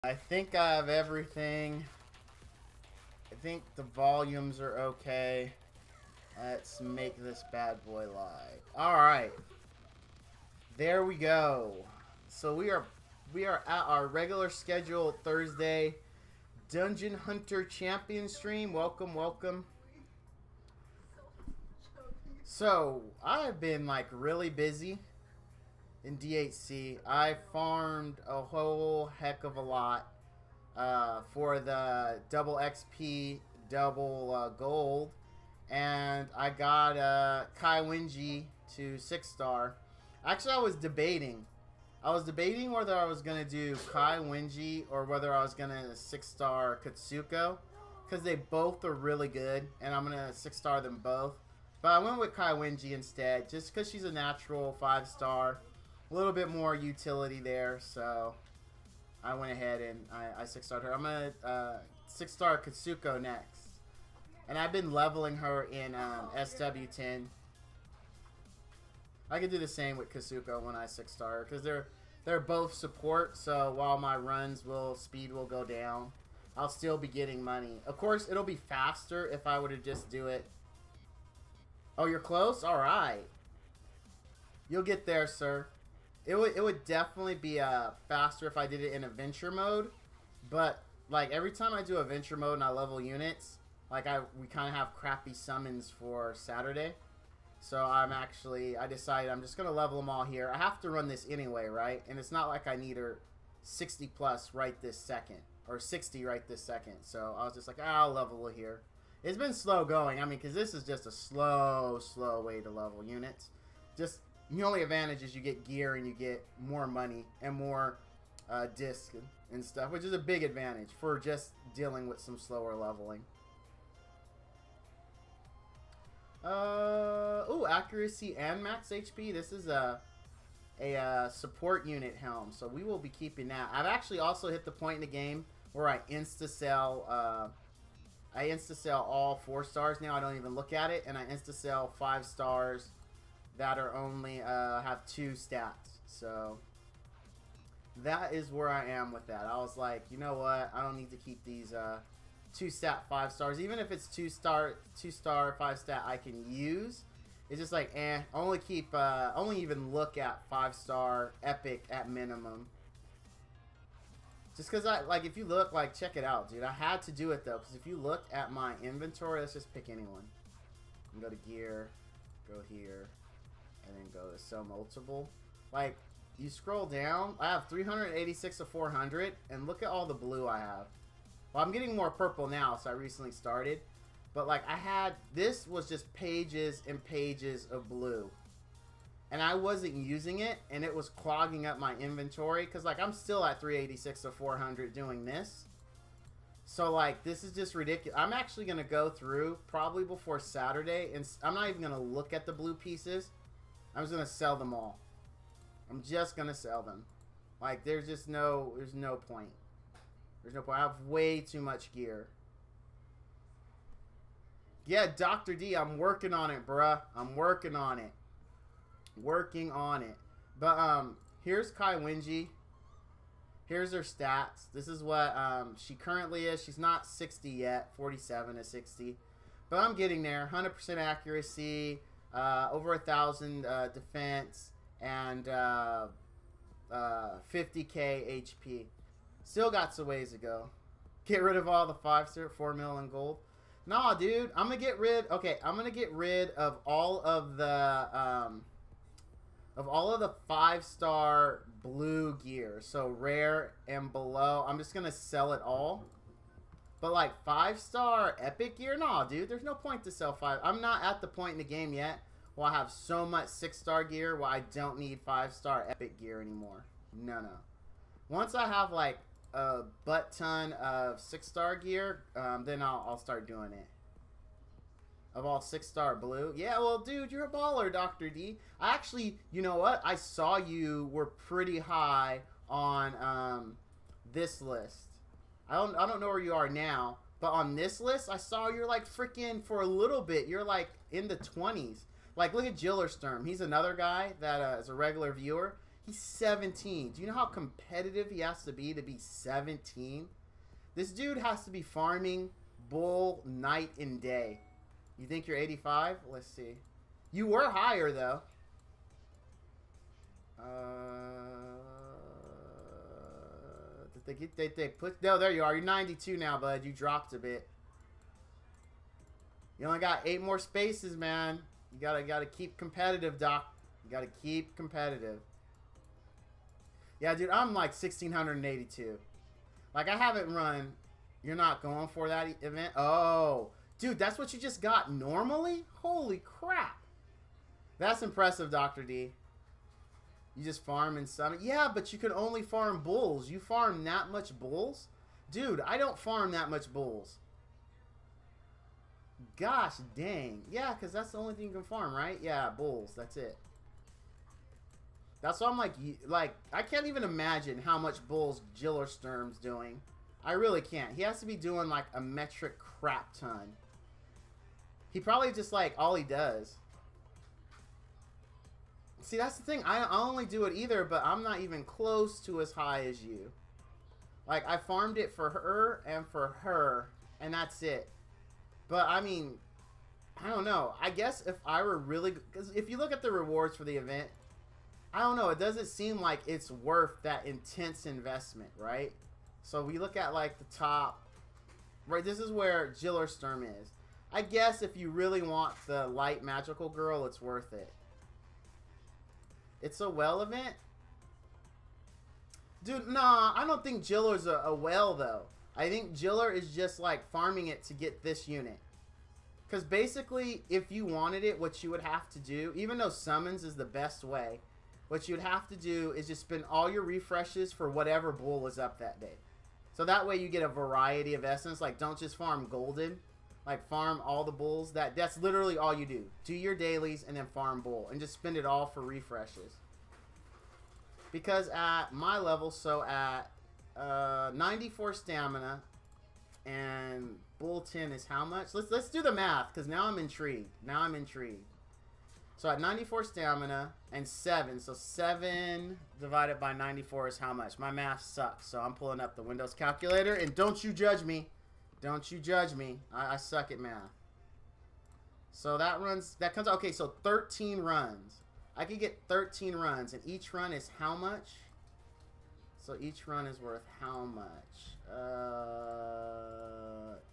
I think I have everything. I think the volumes are okay. Let's make this bad boy live. Alright. There we go. So we are at our regular scheduled Thursday Dungeon Hunter Champion stream. Welcome, welcome. So I've been like really busy in DHC. I farmed a whole heck of a lot for the double XP, double gold, and I got Kai Wenji to 6-star. Actually, I was debating whether I was gonna do Kai Wenji or whether I was gonna 6-star Katsuko, because they both are really good, and I'm gonna 6-star them both. But I went with Kai Wenji instead, just because she's a natural 5-star. A little bit more utility there, so I went ahead and I 6-starred her. I'm going to 6-star Katsuko next. And I've been leveling her in SW10. I could do the same with Katsuko when I 6-star her, because they're both support, so while my speed will go down, I'll still be getting money. Of course, it'll be faster if I were to just do it. Oh, you're close? Alright. You'll get there, sir. It would definitely be faster if I did it in adventure mode, but like every time I do adventure mode and I level units, like we kind of have crappy summons for Saturday, so I decided I'm just gonna level them all here. I have to run this anyway, right? And it's not like I need her 60 plus right this second or 60 right this second, so I was just like, I'll level it here. It's been slow going. I mean, because this is just a slow way to level units. The only advantage is you get gear and you get more money and more disc and stuff, which is a big advantage for just dealing with some slower leveling. Ooh, accuracy and max HP. This is a support unit helm, so we will be keeping that. I've actually also hit the point in the game where I insta-sell all 4 stars now. I don't even look at it, and I insta-sell 5 stars that are only have 2 stats. So that is where I am with that. I was like, you know what, I don't need to keep these 2 stat 5 stars, even if it's 2 star 5 stat I can use. It's just like only even look at 5-star epic at minimum, just because if you look, like, check it out, dude. I had to do it though, because if you look at my inventory, let's just pick anyone and go to gear, go here, and then go to sell multiple. Like, you scroll down, I have 386 of 400, and look at all the blue I have. Well, I'm getting more purple now, so I recently started, but like this was just pages and pages of blue, and I wasn't using it, and it was clogging up my inventory, because like I'm still at 386 of 400 doing this. So like, this is just ridiculous. I'm actually going to go through probably before Saturday, and I'm not even going to look at the blue pieces. I'm just going to sell them all. I'm just going to sell them. Like, there's no point. There's no point. I have way too much gear. Yeah, Dr. D, I'm working on it, bruh. I'm working on it. Working on it. But, here's Kai Wenji. Here's her stats. This is what she currently is. She's not 60 yet. 47 to 60. But I'm getting there. 100% accuracy. Over 1,000 defense, and 50k HP. Still got some ways to go. Get rid of all the 5-star, 4 mil in gold. Nah, dude, I'm gonna get rid. Okay, I'm gonna get rid of all of the 5-star blue gear. So rare and below. I'm just gonna sell it all. But like 5-star epic gear, nah, dude. There's no point to sell 5. I'm not at the point in the game yet where I have so much 6-star gear where I don't need 5-star epic gear anymore. No. Once I have like a butt ton of 6-star gear, then I'll start doing it. Of all 6-star blue, yeah. Well, dude, you're a baller, Dr. D. I actually, you know what? I saw you were pretty high on this list. I don't know where you are now, but on this list, I saw you're like freaking, for a little bit, you're like in the 20s. Like, look at Jillerstern. He's another guy that is a regular viewer. He's 17. Do you know how competitive he has to be 17? This dude has to be farming bull night and day. You think you're 85? Let's see. You were higher, though. They put... No, there you are. You're 92 now, bud. You dropped a bit. You only got 8 more spaces, man. You gotta keep competitive, Doc. You gotta keep competitive. Yeah, dude, I'm like 1682. Like, I haven't run. You're not going for that event? Oh, dude, that's what you just got normally? Holy crap. That's impressive, Dr. D. You just farm in Summit? Yeah, but you can only farm bulls. You farm that much bulls? Dude, I don't farm that much bulls. Gosh dang. Yeah, because that's the only thing you can farm, right? Yeah, bulls. That's it. That's why I'm like, I can't even imagine how much bulls Gillersturm's doing. I really can't. He has to be doing like a metric crap ton. He probably just like all he does. See, that's the thing. I only do it either, but I'm not even close to as high as you. Like, I farmed it for her and for her, and that's it. But, I mean, I don't know. I guess if I were really... Because if you look at the rewards for the event, I don't know. It doesn't seem like it's worth that intense investment, right? So, we look at, like, the top... Right, this is where Gillersturm is. I guess if you really want the light magical girl, it's worth it. It's a well event? Dude, nah, I don't think Jiller's a well, though. I think Jiller is just, like, farming it to get this unit. Because basically, if you wanted it, what you would have to do, even though summons is the best way, what you'd have to do is just spend all your refreshes for whatever bull is up that day. So that way you get a variety of essence. Like, don't just farm golden. Like, farm all the bulls. That's literally all you do. Do your dailies and then farm bull. And just spend it all for refreshes. Because at my level, so at 94 stamina and bull 10 is how much? Let's do the math, because now I'm intrigued. Now I'm intrigued. So at 94 stamina and 7. So 7 divided by 94 is how much? My math sucks. So I'm pulling up the Windows calculator. And don't you judge me. Don't you judge me. I suck at math. So that comes out. Okay, so 13 runs. I could get 13 runs. And each run is how much? So each run is worth how much?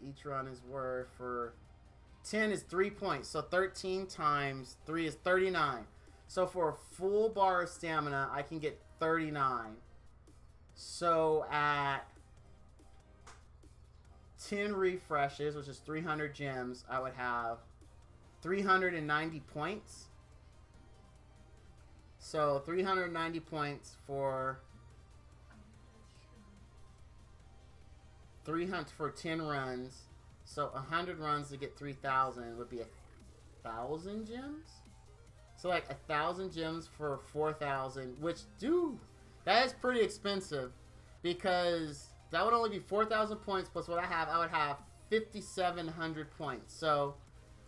Each run is worth for 10 is 3 points. So 13 times 3 is 39. So for a full bar of stamina, I can get 39. So at 10 refreshes, which is 300 gems, I would have 390 points. So 390 points for 10 runs. So 100 runs to get 3,000 would be 1,000 gems. So like 1,000 gems for 4,000, which, dude, that is pretty expensive, because that would only be 4,000 points plus what I have. I would have 5,700 points. So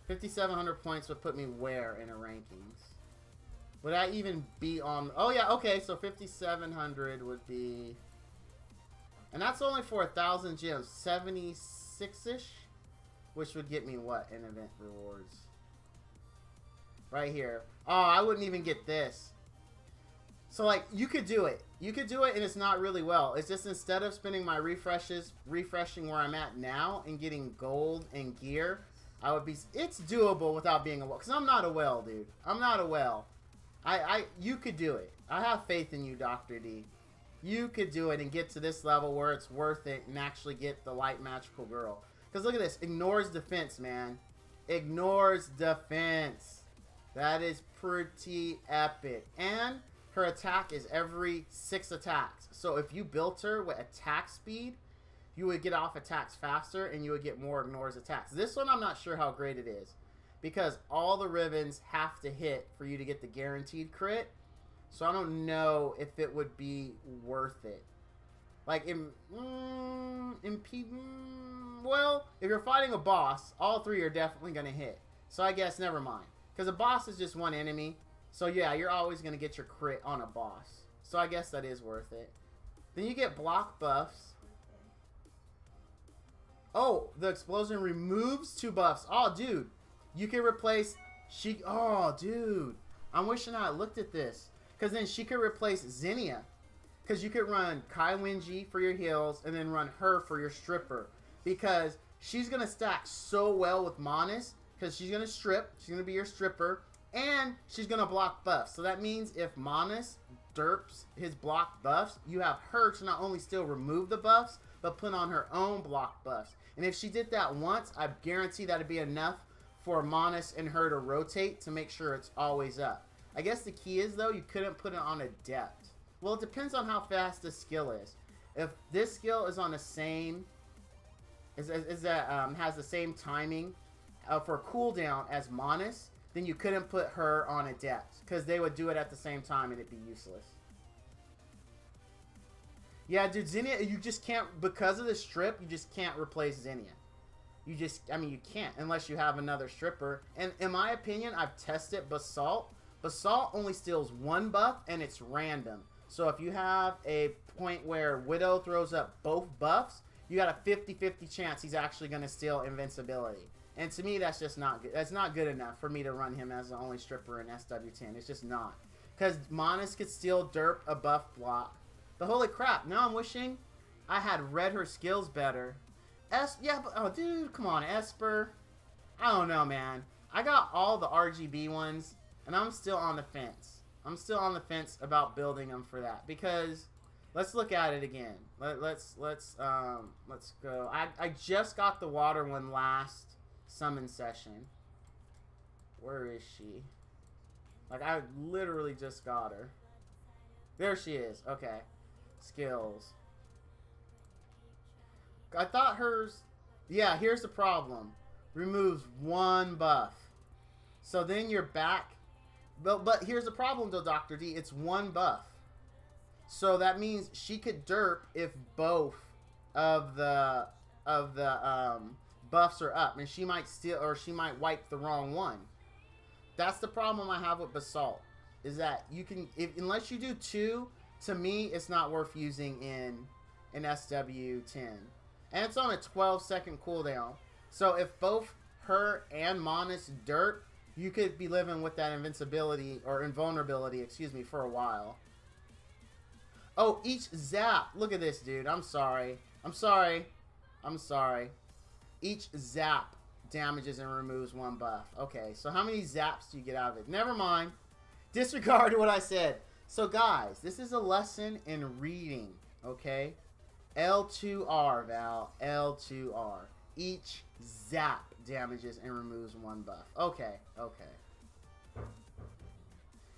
5,700 points would put me where in a rankings? Would I even be on... Oh, yeah, okay. So 5,700 would be... And that's only for 1,000 gems. 76-ish? Which would get me what in event rewards? Right here. Oh, I wouldn't even get this. So, like, you could do it. You could do it, and it's not really well. It's just instead of spending my refreshes, refreshing where I'm at now and getting gold and gear, I would be... It's doable without being a well. Because I'm not a well, dude. I'm not a well. You could do it. I have faith in you, Dr. D. You could do it and get to this level where it's worth it and actually get the light magical girl. Because look at this. Ignores defense, man. Ignores defense. That is pretty epic. And her attack is every 6 attacks. So if you built her with attack speed, you would get off attacks faster and you would get more ignores attacks. This one I'm not sure how great it is, because all the ribbons have to hit for you to get the guaranteed crit. So I don't know if it would be worth it. Like, well, if you're fighting a boss, all 3 are definitely going to hit. So I guess never mind. Because a boss is just one enemy. So yeah, you're always going to get your crit on a boss. So I guess that is worth it. Then you get block buffs. Oh, the explosion removes 2 buffs. Oh, dude. You can replace... Oh, dude. I'm wishing I looked at this. Because then she could replace Zinnia. Because you could run Kai Wenji for your heals and then run her for your stripper. Because she's going to stack so well with Monis. Because she's going to strip. She's going to be your stripper. And she's going to block buffs. So that means if Monis derps his block buffs, you have her to not only still remove the buffs, but put on her own block buffs. And if she did that once, I guarantee that would be enough for Monis and her to rotate to make sure it's always up. I guess the key is, though, you couldn't put it on Adept. Well, it depends on how fast the skill is. If this skill is on the same... has the same timing for cooldown as Monis, then you couldn't put her on Adept. Because they would do it at the same time and it'd be useless. Yeah, dude, Zinnia, you just can't... Because of the strip, you just can't replace Zinnia. You just... I mean, you can't unless you have another stripper. And in my opinion, I've tested Basalt. Basalt only steals 1 buff and it's random. So if you have a point where Widow throws up both buffs, you got a 50-50 chance he's actually going to steal invincibility. And to me, that's just not good. That's not good enough for me to run him as the only stripper in SW10. It's just not. Because Monis could still derp a buff block. But holy crap, now I'm wishing I had read her skills better. Yeah, but, oh, dude, come on, Esper. I don't know, man. I got all the RGB ones, and I'm still on the fence. I'm still on the fence about building them for that. Because, let's look at it again. Let's go. I just got the water one last summon session. Where is she? Like, I literally just got her. There she is. Okay. Skills. I thought hers... Yeah, here's the problem. Removes 1 buff. So then you're back... But here's the problem, though, Dr. D. It's 1 buff. So that means she could derp if both of the buffs are up. And she might steal... Or she might wipe the wrong one. That's the problem I have with Basalt. Is that you can... unless you do 2... To me, it's not worth using in SW10. And it's on a 12-second cooldown. So if both her and Monis derp, you could be living with that invincibility, or invulnerability, excuse me, for a while. Oh, each zap. Look at this, dude. I'm sorry. I'm sorry. I'm sorry. Each zap damages and removes 1 buff. Okay, so how many zaps do you get out of it? Never mind. Disregard what I said. So guys, this is a lesson in reading, okay? L2R, Val. L2R. Each zap damages and removes 1 buff. Okay, okay.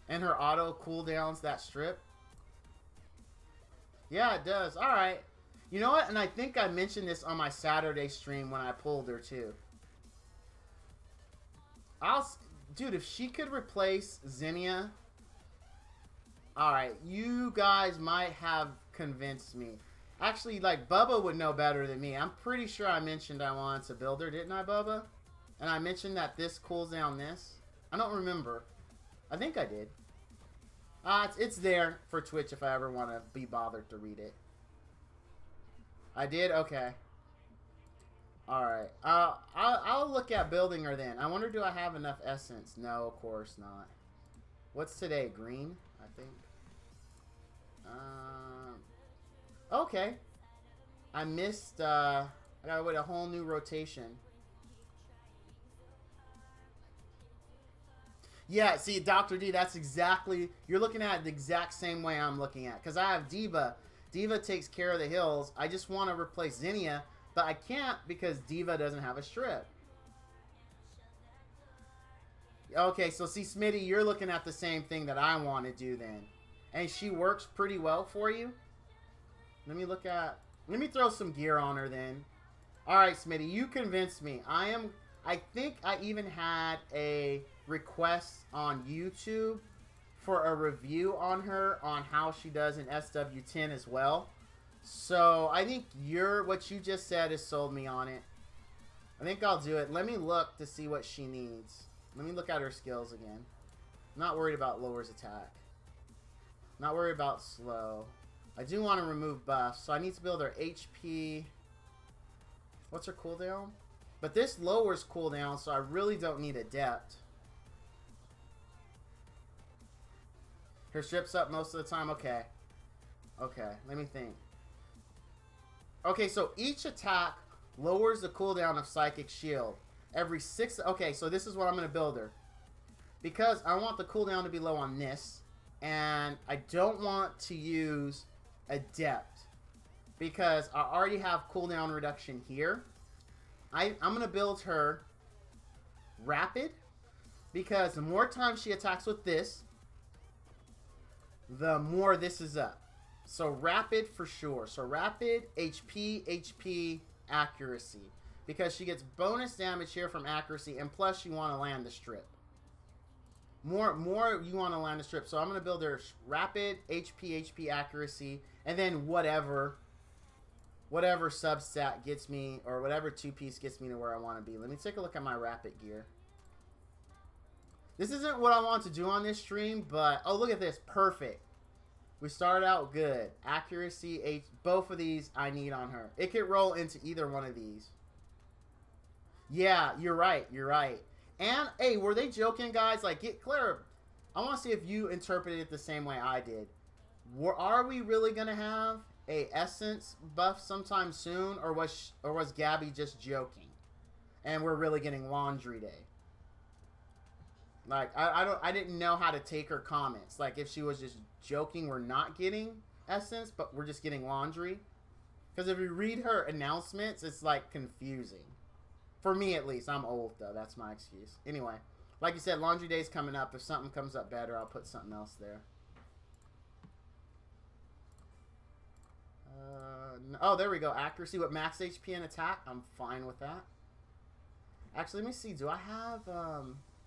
And her auto cooldowns that strip? Yeah, it does. Alright. You know what? And I think I mentioned this on my Saturday stream when I pulled her too. Dude, if she could replace Zinnia... Alright, you guys might have convinced me. Actually, like, Bubba would know better than me. I'm pretty sure I mentioned I wanted to build her, didn't I, Bubba? And I mentioned that this cools down this. I don't remember. I think I did. It's there for Twitch if I ever want to be bothered to read it. I did? Okay. Alright. I'll look at building her then. I wonder, do I have enough essence? No, of course not. What's today? Green, I think. Okay. I missed, I gotta wait a whole new rotation. Yeah, see, Dr. D, that's exactly, you're looking at it the exact same way I'm looking at. Because I have Diva. Diva takes care of the hills. I just want to replace Zinnia, but I can't because Diva doesn't have a strip. Okay, so see, Smitty, you're looking at the same thing that I want to do then. And she works pretty well for you. Let me throw some gear on her then. Alright, Smitty, you convinced me. I think I even had a request on YouTube for a review on her on how she does in SW10 as well. So I think what you just said has sold me on it. I think I'll do it. Let me look to see what she needs. Let me look at her skills again. I'm not worried about lowers attack. Not worried about slow. I do want to remove buffs, so I need to build her HP. What's her cooldown? But this lowers cooldown, so I really don't need Adept. Her strips up most of the time. Okay. Okay, let me think. Okay, so each attack lowers the cooldown of Psychic Shield. Every 6... Okay, so this is what I'm going to build her. Because I want the cooldown to be low on this. And I don't want to use Adept. Because I already have cooldown reduction here. I'm going to build her Rapid. Because the more times she attacks with this, the more this is up. So Rapid for sure. So Rapid, HP, Accuracy. Because she gets bonus damage here from Accuracy. And plus you want to land the strip. More you want to land the strip. So I'm going to build her Rapid, HP, Accuracy. And then whatever substat gets me, or whatever 2-piece gets me to where I want to be. Let me take a look at my Rapid gear. This isn't what I want to do on this stream, but... Oh, look at this. Perfect. We started out good. Accuracy, both of these I need on her. It could roll into either one of these. Yeah, you're right. You're right. And, hey, were they joking, guys? Like, get clear. I want to see if you interpreted it the same way I did. Are we really going to have a Essence buff sometime soon? Or was Gabby just joking? And we're really getting Laundry Day. Like, I didn't know how to take her comments. Like, if she was just joking, we're not getting Essence, but we're just getting Laundry. Because if you read her announcements, it's, like, confusing. For me, at least. I'm old, though. That's my excuse. Anyway, like you said, Laundry Day's coming up. If something comes up better, I'll put something else there. Oh, there we go. Accuracy with max HP and attack. I'm fine with that. Actually, let me see. Do I have...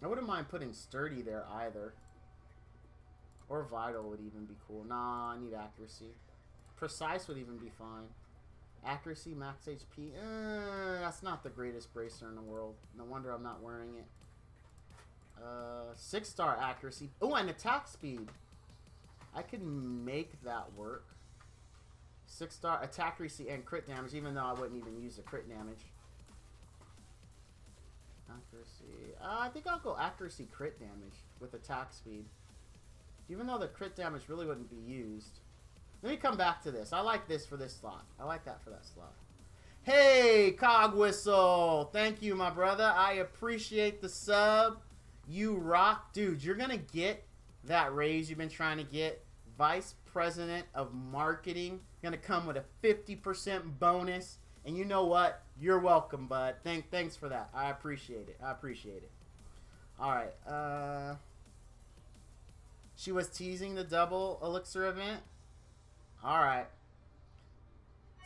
I wouldn't mind putting Sturdy there either. Or Vital would even be cool. Nah, I need Accuracy. Precise would even be fine. Accuracy, max HP. That's not the greatest bracer in the world. No wonder I'm not wearing it. 6-star Accuracy. Oh, and attack speed. I could make that work. 6-star attack accuracy and crit damage, even though I wouldn't even use the crit damage. Accuracy. I think I'll go accuracy crit damage with attack speed. Even though the crit damage really wouldn't be used. Let me come back to this. I like this for this slot. I like that for that slot. Hey, Cog Whistle. Thank you, my brother. I appreciate the sub. You rock. Dude, you're going to get that raise you've been trying to get. Vice President of Marketing. Going to come with a 50% bonus. And you know what? You're welcome, bud. Thanks for that. I appreciate it. I appreciate it. All right. She was teasing the double elixir event. All right.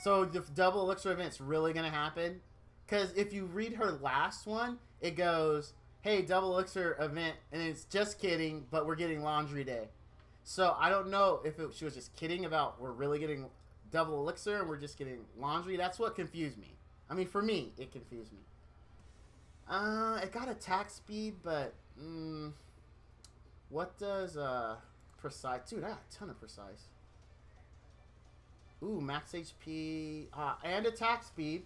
So the double elixir event's really going to happen? Because if you read her last one, it goes, hey, double elixir event, and it's just kidding, but we're getting Laundry Day. So I don't know if she was just kidding about we're really getting double elixir and we're just getting laundry. That's what confused me. I mean, for me, it confused me. It got attack speed, but what does precise? Dude, I got a ton of precise. Ooh, max HP and attack speed.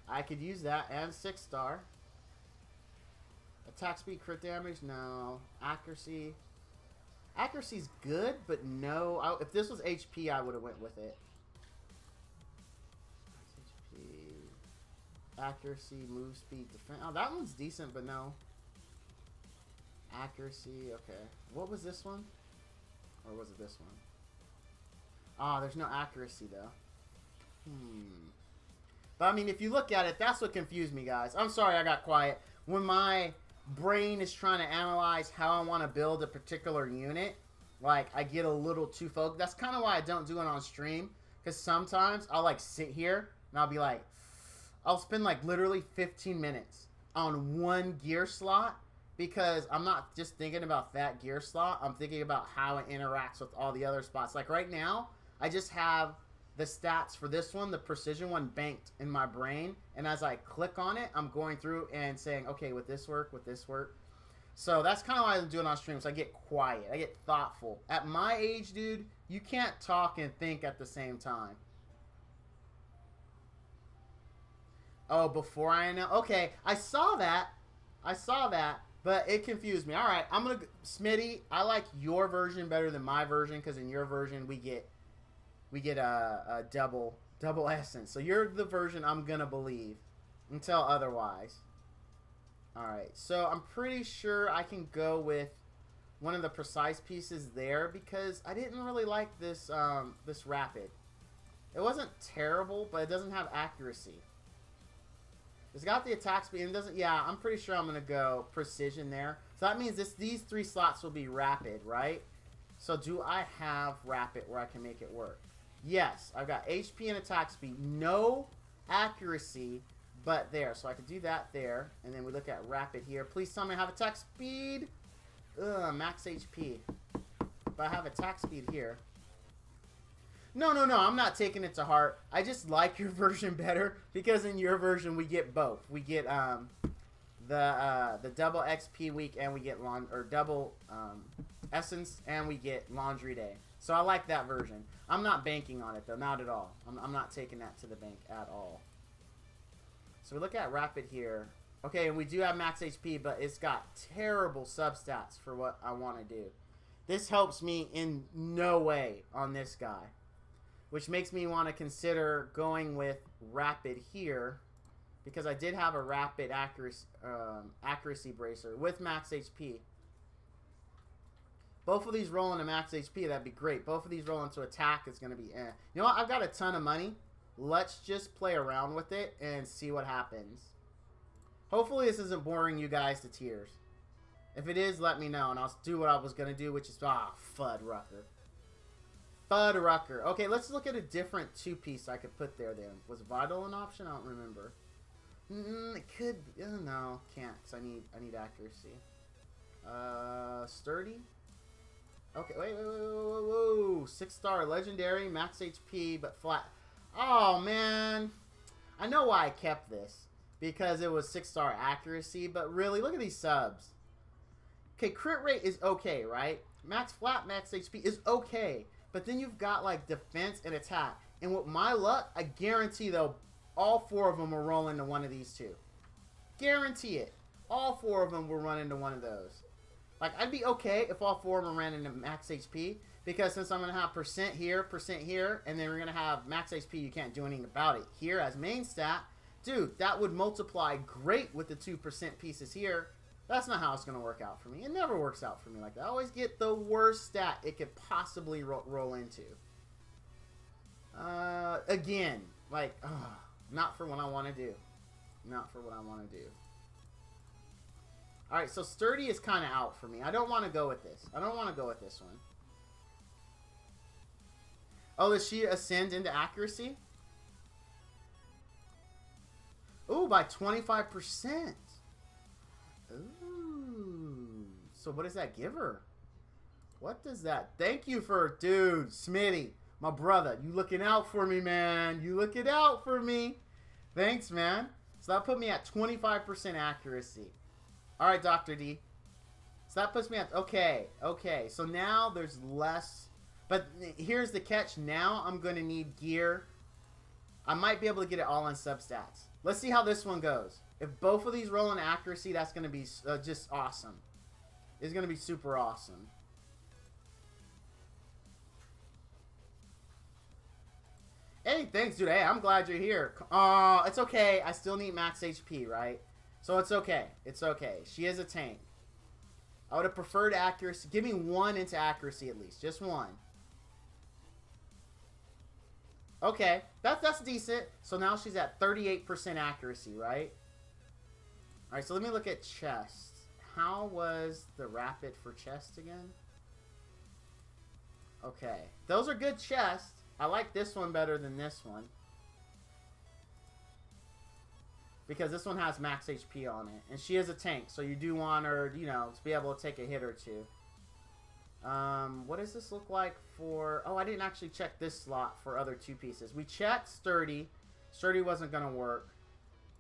I could use that, and 6-star. Attack speed, crit damage, no. Accuracy. Accuracy's good, but no. If this was HP, I would have went with it. HP. Accuracy, move speed, defense. Oh, that one's decent, but no. Accuracy, okay. What was this one? Or was it this one? Ah, there's no accuracy, though. But, I mean, if you look at it, that's what confused me, guys. I'm sorry I got quiet. When my brain is trying to analyze how I want to build a particular unit, like, I get a little too focused. That's kind of why I don't do it on stream. Because sometimes I'll, like, sit here, and I'll be like, I'll spend, like, literally 15 minutes on one gear slot. Because I'm not just thinking about that gear slot. I'm thinking about how it interacts with all the other spots. Like, right now, I just have the stats for this one, the precision one, banked in my brain. And as I click on it, I'm going through and saying, okay, would this work? Would this work? So that's kind of why I'm doing on stream. So I get quiet. I get thoughtful. At my age, dude, you can't talk and think at the same time. Oh, before I know. Okay, I saw that. I saw that, but it confused me. All right, I'm gonna Smitty. I like your version better than my version because in your version we get a double essence. So you're the version I'm gonna believe until otherwise. All right, so I'm pretty sure I can go with one of the precise pieces there because I didn't really like this this rapid. It wasn't terrible, but it doesn't have accuracy. It's got the attack speed and it doesn't. Yeah, I'm pretty sure I'm gonna go precision there. So that means these 3 slots will be rapid, right? So do I have rapid where I can make it work? Yes, I've got HP and attack speed, no accuracy, but there. So I could do that there, and then we look at rapid here. Please tell me I have attack speed. Ugh, max HP. But I have attack speed here. No, I'm not taking it to heart. I just like your version better because in your version we get both. We get the double XP week and we get double essence and we get laundry day. So I like that version. I'm not banking on it though, not at all. I'm not taking that to the bank at all. So we look at rapid here. Okay, and we do have max HP, but it's got terrible substats for what I want to do. This helps me in no way on this guy, which makes me want to consider going with rapid here because I did have a rapid accuracy bracer with max HP. Both of these roll into max HP, that'd be great. Both of these roll into attack, it's going to be eh. You know what? I've got a ton of money. Let's just play around with it and see what happens. Hopefully this isn't boring you guys to tears. If it is, let me know, and I'll do what I was going to do, which is, Fuddrucker. Fuddrucker. Okay, let's look at a different 2-piece I could put there then. Was Vital an option? I don't remember. It could be. Oh, no, can't, because I need accuracy. Sturdy? Okay, wait, whoa. 6-star legendary, max HP, but flat. Oh, man. I know why I kept this. Because it was 6-star accuracy, but really, look at these subs. Okay, crit rate is okay, right? Max flat, max HP is okay. But then you've got, like, defense and attack. And with my luck, I guarantee, though, all 4 of them will roll into one of these 2. Guarantee it. All 4 of them will run into one of those. Like, I'd be okay if all 4 of them ran into max HP. Because since I'm going to have percent here, and then we're going to have max HP, you can't do anything about it. Here, as main stat, dude, that would multiply great with the 2% pieces here. That's not how it's going to work out for me. It never works out for me like that. I always get the worst stat it could possibly roll into. Again, like, not for what I want to do. Not for what I want to do. Alright, so Sturdy is kind of out for me. I don't want to go with this. I don't want to go with this one. Oh, does she ascend into accuracy? Ooh, by 25%. Ooh. So what does that give her? What does that? Thank you for, dude, Smitty, my brother. You looking out for me, man. You looking out for me. Thanks, man. So that put me at 25% accuracy. All right, Dr. D. So that puts me at, okay. So now there's less, but here's the catch. Now I'm going to need gear. I might be able to get it all in substats. Let's see how this one goes. If both of these roll in accuracy, that's going to be just awesome. It's going to be super awesome. Hey, thanks, dude. Hey, I'm glad you're here. It's okay. I still need max HP, right? So it's okay. It's okay. She is a tank. I would have preferred accuracy. Give me 1 into accuracy at least. Just 1. Okay. That's decent. So now she's at 38% accuracy, right? Alright, so let me look at chest. How was the rapid for chest again? Okay. Those are good chests. I like this one better than this one. Because this one has max HP on it. And she is a tank, so you do want her, you know, to be able to take a hit or 2. What does this look like for... Oh, I didn't actually check this slot for other 2 pieces. We checked Sturdy. Sturdy wasn't going to work.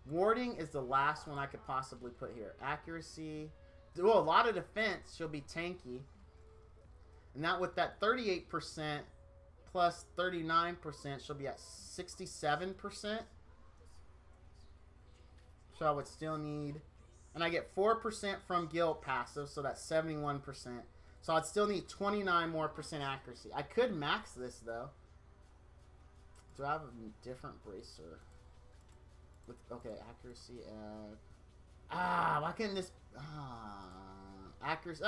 Warding is the last one I could possibly put here. Accuracy. do a lot of defense. She'll be tanky. And that with that 38% plus 39%, she'll be at 67%. So I would still need... And I get 4% from guild passive, so that's 71%. So I'd still need 29% more accuracy. I could max this, though. Do I have a different bracer? With, okay, accuracy. Why couldn't this... accuracy.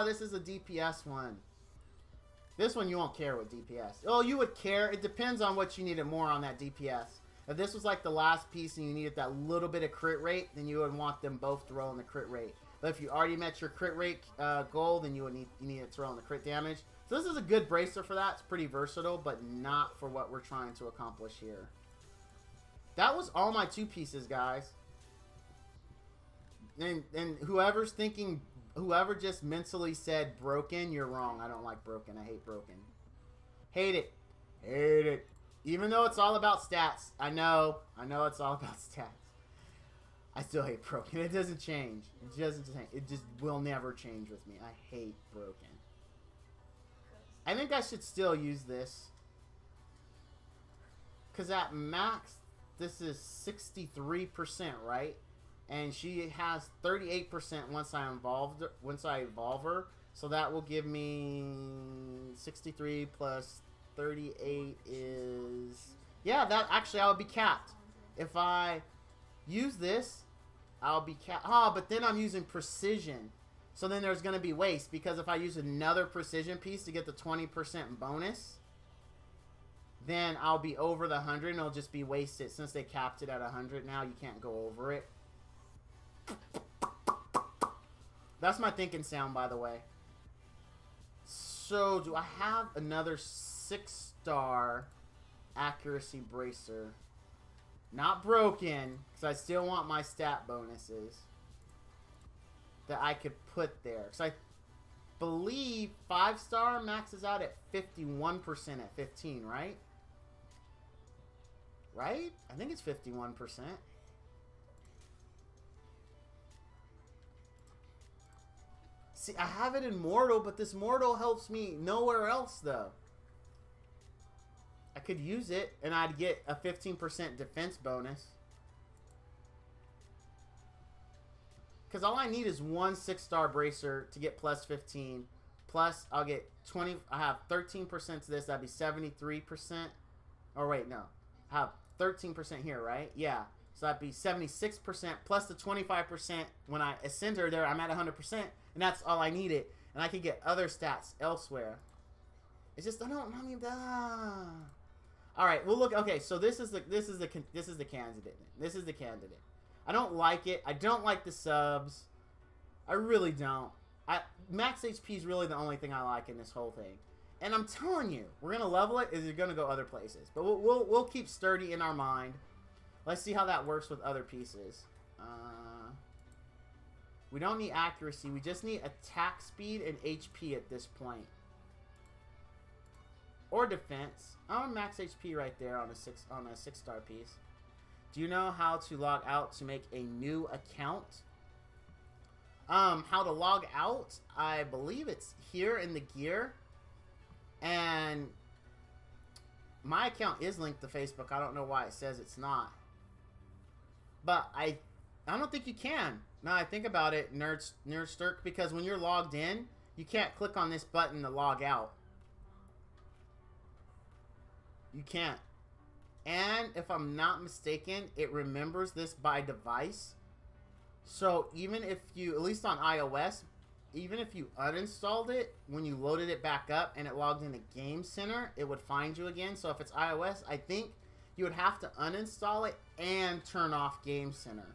This is a DPS one. This one you won't care with DPS. Oh, you would care. It depends on what you needed more on that DPS. If this was like the last piece and you needed that little bit of crit rate, then you would want them both to roll in the crit rate. But if you already met your crit rate goal, then you need it to roll in the crit damage. So this is a good bracer for that. It's pretty versatile, but not for what we're trying to accomplish here. That was all my 2 pieces, guys. And whoever's thinking, whoever just mentally said broken, you're wrong. I don't like broken. I hate broken. Hate it. Hate it. Even though it's all about stats. I know it's all about stats. I still hate broken. It doesn't change. It doesn't change. It just will never change with me. I hate broken. I think I should still use this. Because at max, this is 63%, right? And she has 38% once I evolve her. So that will give me 63 plus 38 is... Yeah, that actually I would be capped. If I use this, I'll be capped. But then I'm using precision. So then there's going to be waste. Because if I use another precision piece to get the 20% bonus, then I'll be over the 100 and it'll just be wasted. Since they capped it at 100 now, you can't go over it. That's my thinking sound, by the way. So, do I have another 6-star accuracy bracer? Not broken, because I still want my stat bonuses that I could put there. Because I believe 5-star maxes out at 51% at 15, right? Right? I think it's 51%. See, I have it in Mortal, but this Mortal helps me nowhere else, though. I could use it, and I'd get a 15% defense bonus. Because all I need is one 6-star bracer to get plus 15. Plus, I'll get 20. I have 13% to this. That'd be 73%. Or wait, no. I have 13% here, right? Yeah. So that'd be 76% plus the 25% when I ascend her there. I'm at 100%, and that's all I needed. And I could get other stats elsewhere. It's just I mean, all right, well look. Okay, so this is the candidate. This is the candidate. I don't like it. I don't like the subs. I really don't. Max HP is really the only thing I like in this whole thing. And I'm telling you, we're gonna level it. Is it gonna go other places? But we'll keep sturdy in our mind. Let's see how that works with other pieces. We don't need accuracy. We just need attack speed and HP at this point. Or defense. I'm max HP right there on a 6-star piece. Do you know how to log out to make a new account? How to log out? I believe it's here in the gear. And my account is linked to Facebook. I don't know why it says it's not. But I don't think you can. Now I think about it, Nerdsturk, because when you're logged in, you can't click on this button to log out. You can't. And if I'm not mistaken, it remembers this by device. So even if you, at least on iOS, even if you uninstalled it, when you loaded it back up and it logged into Game Center, it would find you again. So if it's iOS, I think you would have to uninstall it and turn off Game Center.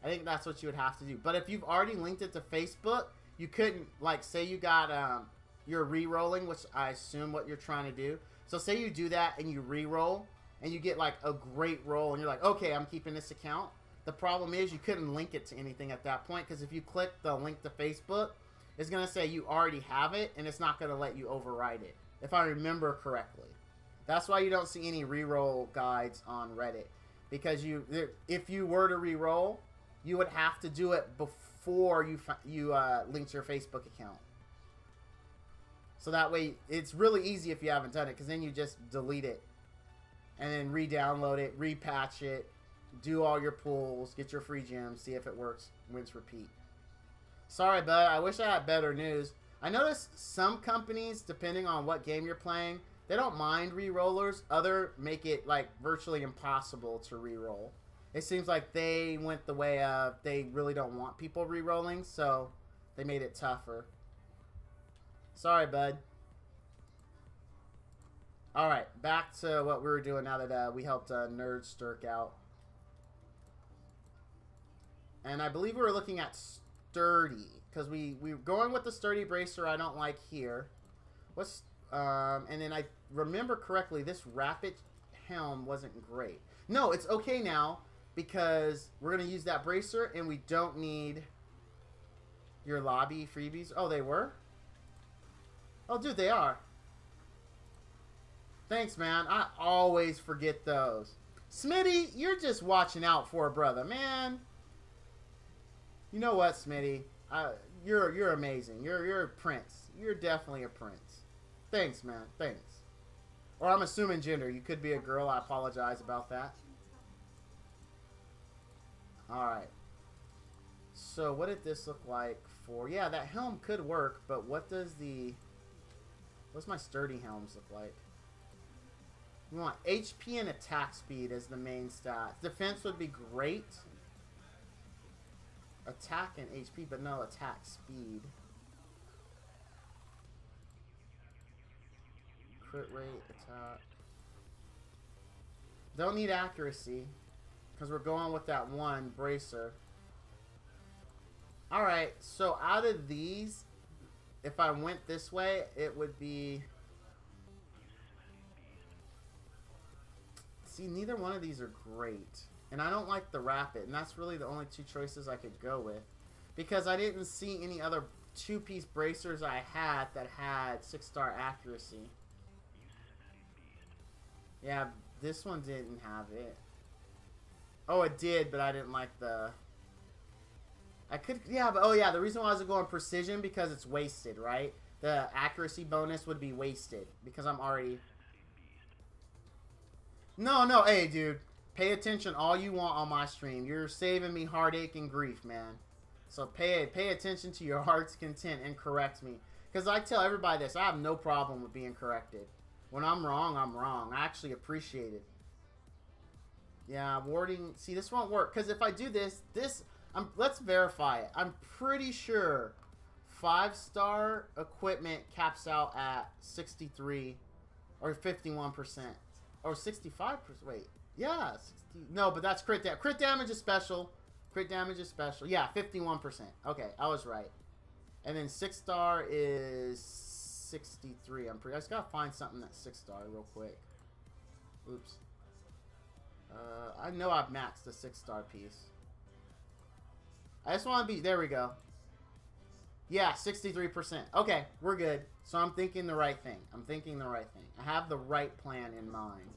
I think that's what you would have to do. But if you've already linked it to Facebook, you couldn't, like, say you got, you're re-rolling, which I assume what you're trying to do. So say you do that and you re-roll and you get, like, a great roll and you're like, okay, I'm keeping this account. The problem is you couldn't link it to anything at that point, because if you click the link to Facebook, it's going to say you already have it and it's not going to let you override it, if I remember correctly. That's why you don't see any re-roll guides on Reddit, because if you were to re-roll, you would have to do it before you linked your Facebook account. So that way, it's really easy if you haven't done it, because then you just delete it and then re-download it, repatch it, do all your pulls, get your free gems, see if it works, rinse, repeat. Sorry, bud. I wish I had better news. I noticed some companies, depending on what game you're playing, they don't mind re-rollers. Other make it like virtually impossible to re-roll. It seems like they went the way of they really don't want people re-rolling, so they made it tougher. Sorry, bud. Alright, back to what we were doing now that we helped Nerd Sturk out. And I believe we were looking at Sturdy, because we were going with the Sturdy Bracer I don't like here. What's and then I remember correctly, this Rapid Helm wasn't great. No, it's okay now, because we're going to use that Bracer, and we don't need your lobby freebies. Oh, they were? Oh, dude, they are. Thanks, man. I always forget those. Smitty, you're just watching out for a brother, man. You know what, Smitty? You're amazing. You're a prince. You're definitely a prince. Thanks, man. Thanks. Or I'm assuming gender. You could be a girl. I apologize about that. Alright. So, what did this look like for... Yeah, that helm could work, but what does the... What's my sturdy helms look like? We want HP and attack speed as the main stats. Defense would be great. Attack and HP, but no attack speed. Crit rate, attack. Don't need accuracy, because we're going with that one bracer. Alright, so out of these, if I went this way, it would be... See, neither one of these are great. And I don't like the Rapid, and that's really the only two choices I could go with. Because I didn't see any other two-piece bracers I had that had 6-star accuracy. Yeah, this one didn't have it. Oh, it did, but I didn't like the... I could... Yeah, but... Oh, yeah, the reason why I was going precision, because it's wasted, right? The accuracy bonus would be wasted, because I'm already... No, hey, dude. Pay attention all you want on my stream. You're saving me heartache and grief, man. So pay attention to your heart's content and correct me. Because I tell everybody this, I have no problem with being corrected. When I'm wrong, I'm wrong. I actually appreciate it. Yeah, warding. See, this won't work. Because if I do this, let's verify it. I'm pretty sure 5-star equipment caps out at 63 or 51%. Or 65%. Wait. Yeah. 60, no, but that's crit damage. Crit damage is special. Crit damage is special. Yeah, 51%. Okay, I was right. And then 6-star is 63. I just gotta find something that's 6-star real quick. Oops. I know I've maxed the 6-star piece. I just want to be... There we go. Yeah, 63%. Okay, we're good. So I'm thinking the right thing. I'm thinking the right thing. I have the right plan in mind.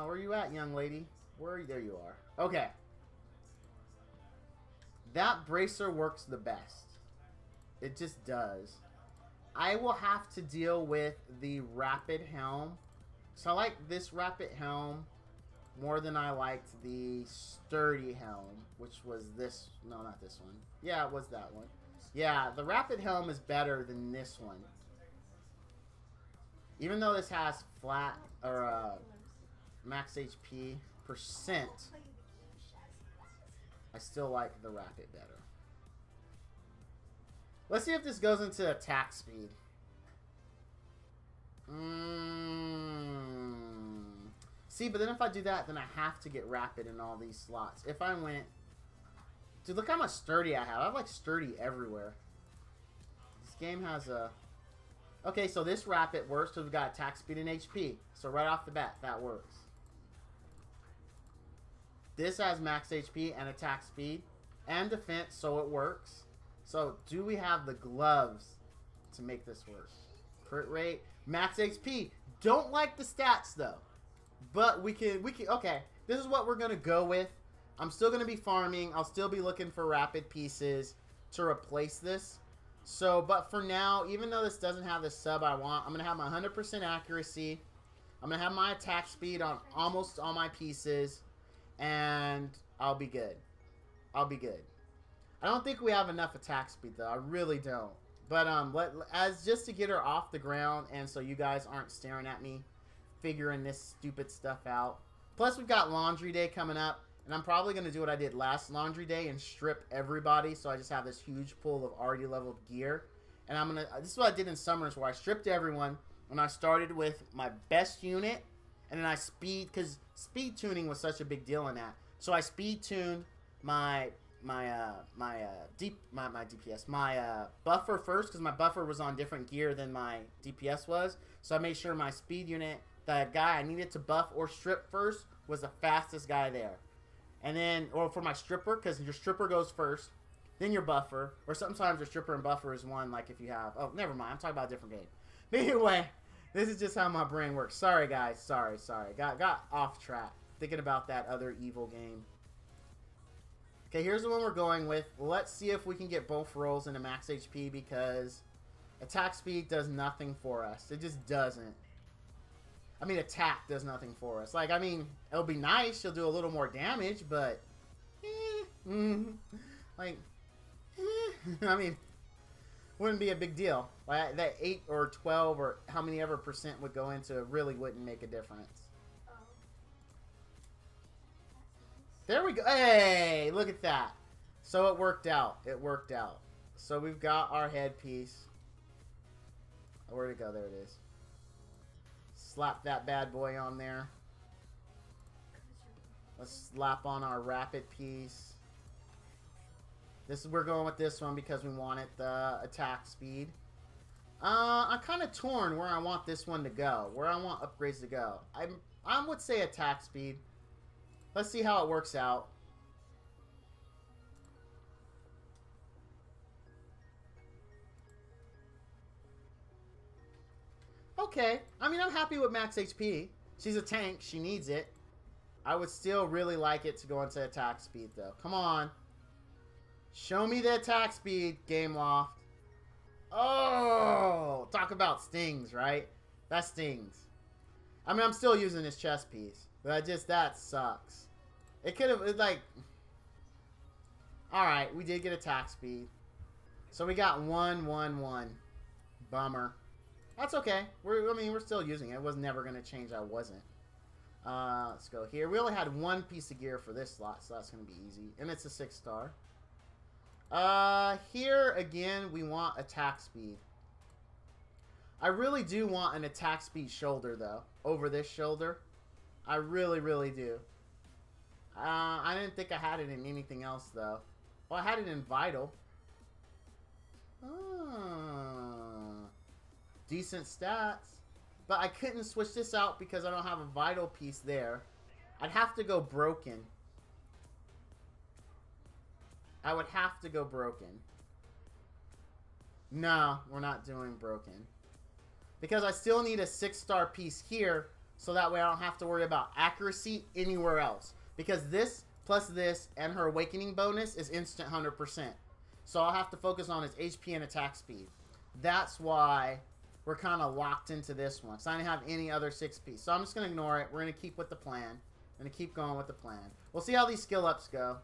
Where you at, young lady? There you are. Okay. That bracer works the best. It just does. I will have to deal with the Rapid Helm. So I like this Rapid Helm more than I liked the Sturdy Helm, which was this. No, not this one. Yeah, it was that one. Yeah, the Rapid Helm is better than this one. Even though this has flat or max HP percent, I still like the Rapid better. Let's see if this goes into attack speed. See, but then if I do that, then I have to get Rapid in all these slots. If I went... Dude, look how much Sturdy I have. I have, like, Sturdy everywhere. This game has a... Okay, so this Rapid works because we've got attack speed and HP. So right off the bat, that works. This has max HP and attack speed and defense, so it works. So, do we have the gloves to make this work? Crit rate, max HP. Don't like the stats, though. But we can, okay, this is what we're going to go with. I'm still going to be farming. I'll still be looking for rapid pieces to replace this. So, but for now, even though this doesn't have the sub I want, I'm going to have my 100% accuracy. I'm going to have my attack speed on almost all my pieces. And I'll be good. I'll be good. I don't think we have enough attack speed, though. I really don't. But as just to get her off the ground, and so you guys aren't staring at me figuring this stupid stuff out. Plus, we've got laundry day coming up. And I'm probably going to do what I did last laundry day and strip everybody. So I just have this huge pool of already leveled gear. And I'm going to... This is what I did in Summers where I stripped everyone. And I started with my best unit. And then I speed... Because speed tuning was such a big deal in that. So I speed tuned my DPS. My buffer first. Because my buffer was on different gear than my DPS was. So I made sure my speed unit... The guy I needed to buff or strip first was the fastest guy there. And then, or for my stripper, because your stripper goes first, then your buffer, or sometimes your stripper and buffer is one, like if you have, oh, never mind, I'm talking about a different game. But anyway, this is just how my brain works. Sorry, guys, sorry. Got off track, thinking about that other evil game. Okay, here's the one we're going with. Let's see if we can get both rolls into max HP, because attack speed does nothing for us. It just doesn't. I mean, attack does nothing for us. Like, I mean, it'll be nice. She'll do a little more damage, but... I mean, wouldn't be a big deal. Like, that 8 or 12 or how many ever percent would go into it really wouldn't make a difference. There we go. Hey, look at that. So it worked out. It worked out. So we've got our headpiece. Oh, where'd it go? There it is. Slap that bad boy on there. Let's slap on our rapid piece. We're going with this one because we wanted the attack speed. I'm kind of torn where I want this one to go. Where I want upgrades to go. I would say attack speed. Let's see how it works out. Okay. I mean, I'm happy with max HP. She's a tank. She needs it. I would still really like it to go into attack speed, though. Come on. Show me the attack speed, Game Loft. Oh! Talk about stings, right? That stings. I mean, I'm still using this chest piece. But that sucks. It could have, like... Alright, we did get attack speed. So we got 1, 1, 1. Bummer. That's okay. We're still using it. It was never going to change. I wasn't. Let's go here. We only had one piece of gear for this slot, so that's going to be easy. And it's a 6-star. Here, again, we want attack speed. I really do want an attack speed shoulder, though, over this shoulder. I really, really do. I didn't think I had it in anything else, though. Well, I had it in Vital. Decent stats. But I couldn't switch this out because I don't have a Vital piece there. I'd have to go broken. I would have to go broken. No, we're not doing broken. Because I still need a 6-star piece here, so that way I don't have to worry about accuracy anywhere else. Because this plus this and her awakening bonus is instant 100%. So I'll have to focus on his HP and attack speed. That's why we're kind of locked into this one. So I didn't have any other 6-piece. So I'm just going to ignore it. We're going to keep with the plan. Going to keep going with the plan. We'll see how these skill ups go.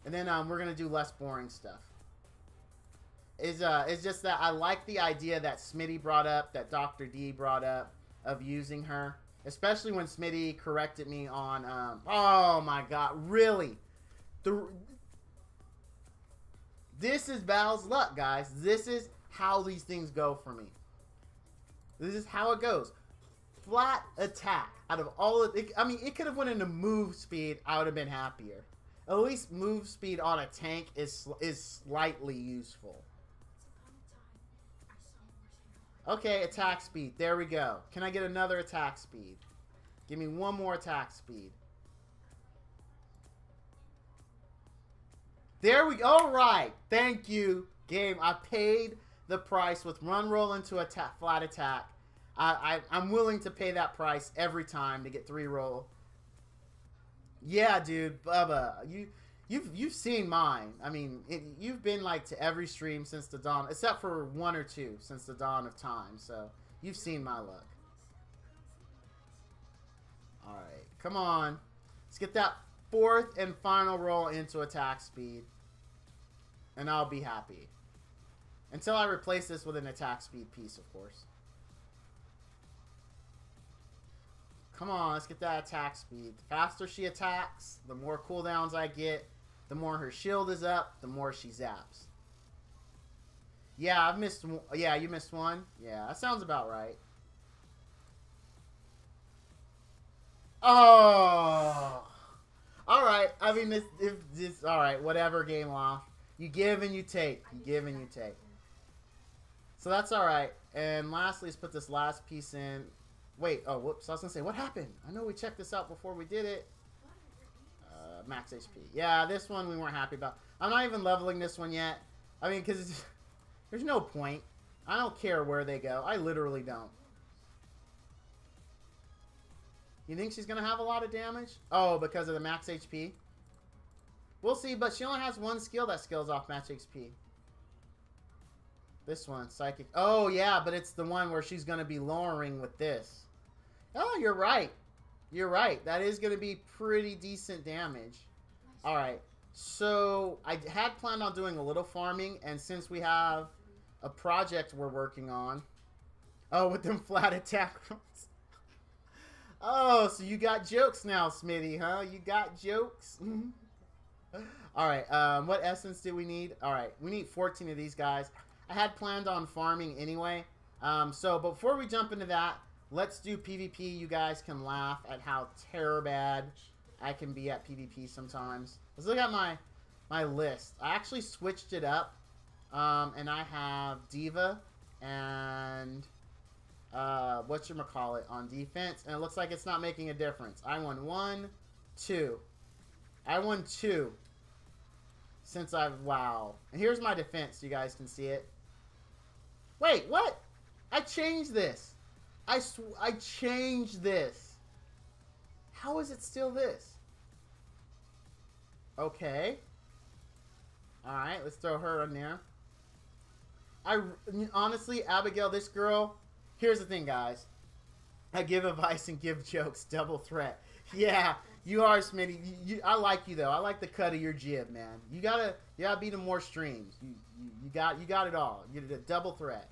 And then we're going to do less boring stuff. It's just that I like the idea that Smitty brought up, that Dr. D brought up, of using her. Especially when Smitty corrected me on, oh my god, really? This is Val's luck, guys. This is how these things go for me. This is how it goes. Flat attack. Out of all of it, I mean, it could have went into move speed. I would have been happier. At least move speed on a tank is slightly useful. Okay, attack speed. There we go. Can I get another attack speed? Give me one more attack speed. There we go. All right. Thank you, game. I paid the price with run roll into a flat attack. I'm willing to pay that price every time to get 3 roll. Yeah, dude, Bubba, you've seen mine. I mean, you've been like to every stream since the dawn, except for one or two since the dawn of time. So you've seen my luck. All right, come on, let's get that fourth and final roll into attack speed, and I'll be happy. Until I replace this with an attack speed piece, of course. Come on, let's get that attack speed. The faster she attacks, the more cooldowns I get, the more her shield is up, the more she zaps. Yeah, I've missed one. Yeah, you missed one? Yeah, that sounds about right. Oh! Alright, I mean, this alright, whatever, game off. You give and you take. You give and you take. So that's alright. And lastly, let's put this last piece in. Wait, oh, whoops. I was going to say, what happened? I know we checked this out before we did it. Max HP. Yeah, this one we weren't happy about. I'm not even leveling this one yet. I mean, because there's no point. I don't care where they go. I literally don't. You think she's going to have a lot of damage? Oh, because of the max HP? We'll see, but she only has one skill that scales off max HP. This one, Psychic. Oh, yeah, but it's the one where she's going to be lowering with this. Oh, you're right. You're right. That is going to be pretty decent damage. All right. So, I had planned on doing a little farming, and since we have a project we're working on. Oh, with them flat attack rolls. Oh, so you got jokes now, Smitty, huh? You got jokes? All right. What essence do we need? All right. We need 14 of these guys. I had planned on farming anyway. So before we jump into that, let's do PvP. You guys can laugh at how bad I can be at PvP sometimes. Let's look at my list. I actually switched it up. And I have Diva and whatchamacallit on defense. And it looks like it's not making a difference. I won 1, 2. I won 2. Since wow. And here's my defense. You guys can see it. Wait, what? I changed this. I changed this. How is it still this? Okay. Alright, let's throw her in there. Honestly, Abigail, this girl, here's the thing, guys. I give advice and give jokes. Double threat. Yeah, you are, Smitty. I like you, though. I like the cut of your jib, man. You gotta be to more streams. You got it all. You're a double threat.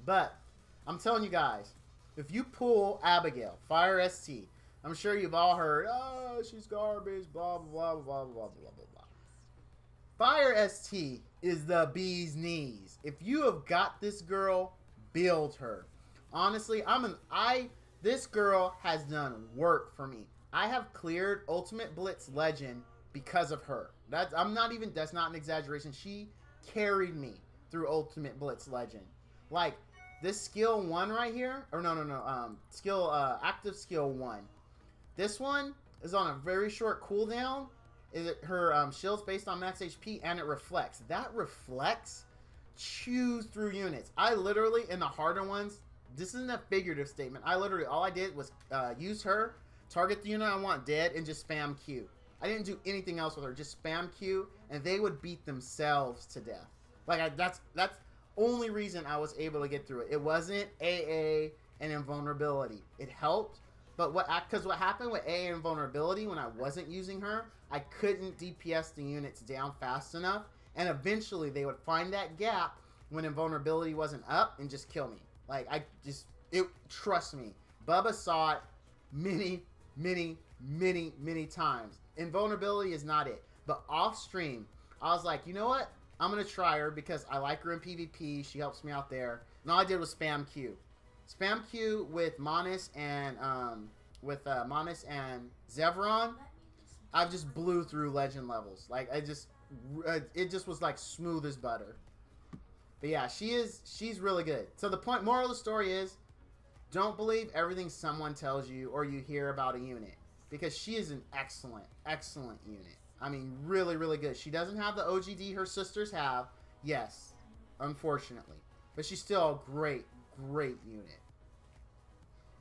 But I'm telling you guys, if you pull Abigail, Fire ST, I'm sure you've all heard, oh, she's garbage, blah, blah, blah, blah, blah, blah, blah, blah. Fire ST is the bee's knees. If you have got this girl, build her. Honestly, this girl has done work for me. I have cleared Ultimate Blitz Legend because of her. That's not an exaggeration. She carried me through Ultimate Blitz Legend. Like, this skill 1 right here, or no, active skill 1. This one is on a very short cooldown. Her shield's based on max HP, and it reflects. That reflects chews through units. I literally, in the harder ones, this isn't a figurative statement. All I did was use her, target the unit I want dead, and just spam Q. I didn't do anything else with her. Just spam Q, and they would beat themselves to death. Like, that's only reason I was able to get through it. It wasn't AA and invulnerability. It helped, but what happened with AA and invulnerability when I wasn't using her, I couldn't DPS the units down fast enough, and eventually they would find that gap when invulnerability wasn't up and just kill me. Like, trust me, Bubba saw it many, many, many, many times. Invulnerability is not it. But off stream, I was like, you know what? I'm going to try her because I like her in PvP. She helps me out there. And all I did was spam Q. Spam Q with Monis and Zevron. I just blew through legend levels. Like, it just was like smooth as butter. But yeah, she's really good. So the moral of the story is, don't believe everything someone tells you or you hear about a unit. Because she is an excellent, excellent unit. I mean, really, really good. She doesn't have the OGD her sisters have. Yes, unfortunately. But she's still a great, great unit.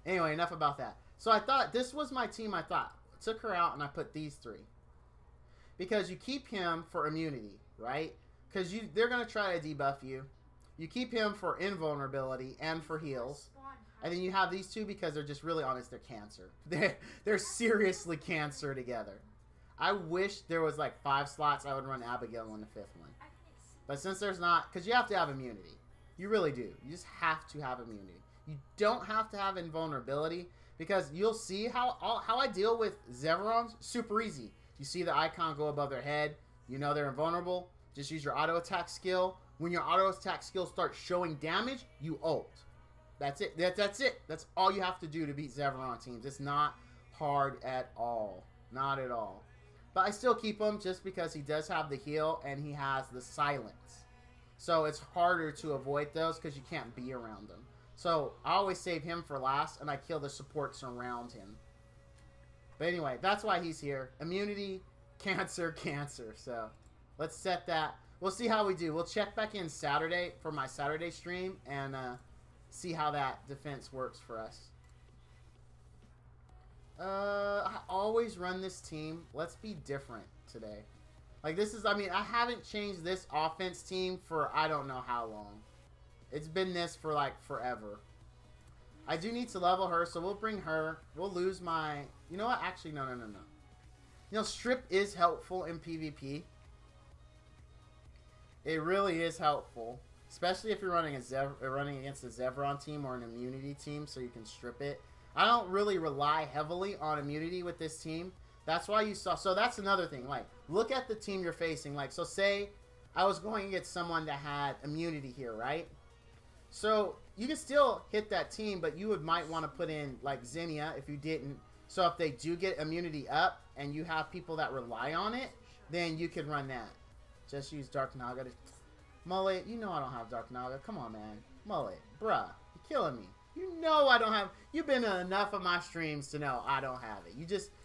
Anyway, enough about that. So I thought this was my team. I thought took her out and I put these 3 because you keep him for immunity, right? Because they're gonna try to debuff you. You keep him for invulnerability and for heals, and then you have these 2 because they're just really honest. They're cancer. They're seriously cancer together. I wish there was like 5 slots. I would run Abigail on the 5th one, but since there's not, because you have to have immunity. You really do. You just have to have immunity. You don't have to have invulnerability because you'll see how I deal with Zevrons. Super easy. You see the icon go above their head. You know they're invulnerable. Just use your auto attack skill. When your auto attack skill starts showing damage, you ult. That's it. That's it. That's all you have to do to beat Zevron teams. It's not hard at all. Not at all. But I still keep him just because he does have the heal and he has the silence. So it's harder to avoid those because you can't be around them. So I always save him for last and I kill the supports around him. But anyway, that's why he's here. Immunity, cancer, cancer. So let's set that. We'll see how we do. We'll check back in Saturday for my Saturday stream and see how that defense works for us. I always run this team. Let's be different today. Like this is, I mean, I haven't changed this offense team for I don't know how long. It's been this for like forever. I do need to level her, so we'll bring her. We'll lose my, you know what? Actually, no. You know, strip is helpful in PvP. It really is helpful. Especially if you're running running against a Zevron team or an immunity team, so you can strip it. I don't really rely heavily on immunity with this team. That's why you saw. So that's another thing. Like, look at the team you're facing. Like, so say I was going against someone that had immunity here, right? So you can still hit that team, but you might want to put in like Zinnia if you didn't. So if they do get immunity up and you have people that rely on it, then you can run that. Just use Dark Naga to... Mullet, you know I don't have Dark Naga. Come on, man. Mullet, bruh, you're killing me. You know I don't have... You've been in enough of my streams to know I don't have it.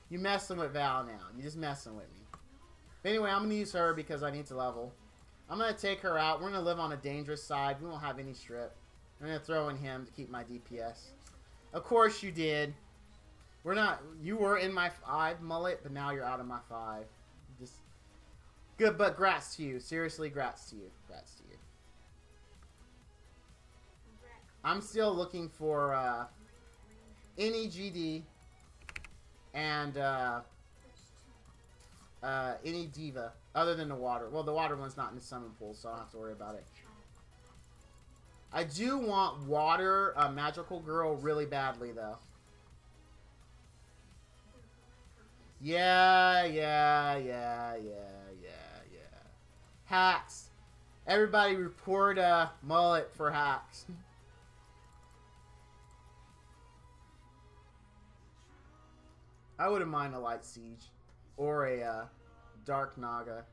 You messing with Val now. You're just messing with me. But anyway, I'm going to use her because I need to level. I'm going to take her out. We're going to live on a dangerous side. We won't have any strip. I'm going to throw in him to keep my DPS. Of course you did. We're not... You were in my 5, Mullet, but now you're out of my 5. Just... Good, but grats to you. Seriously, grats to you. Grats to you. I'm still looking for any GD and any diva other than the water. Well, the water one's not in the summon pool, so I don't have to worry about it. I do want water magical girl really badly, though. Yeah. Hacks. Everybody report Mullet for hacks. I wouldn't mind a Light Siege. Or a Dark Naga.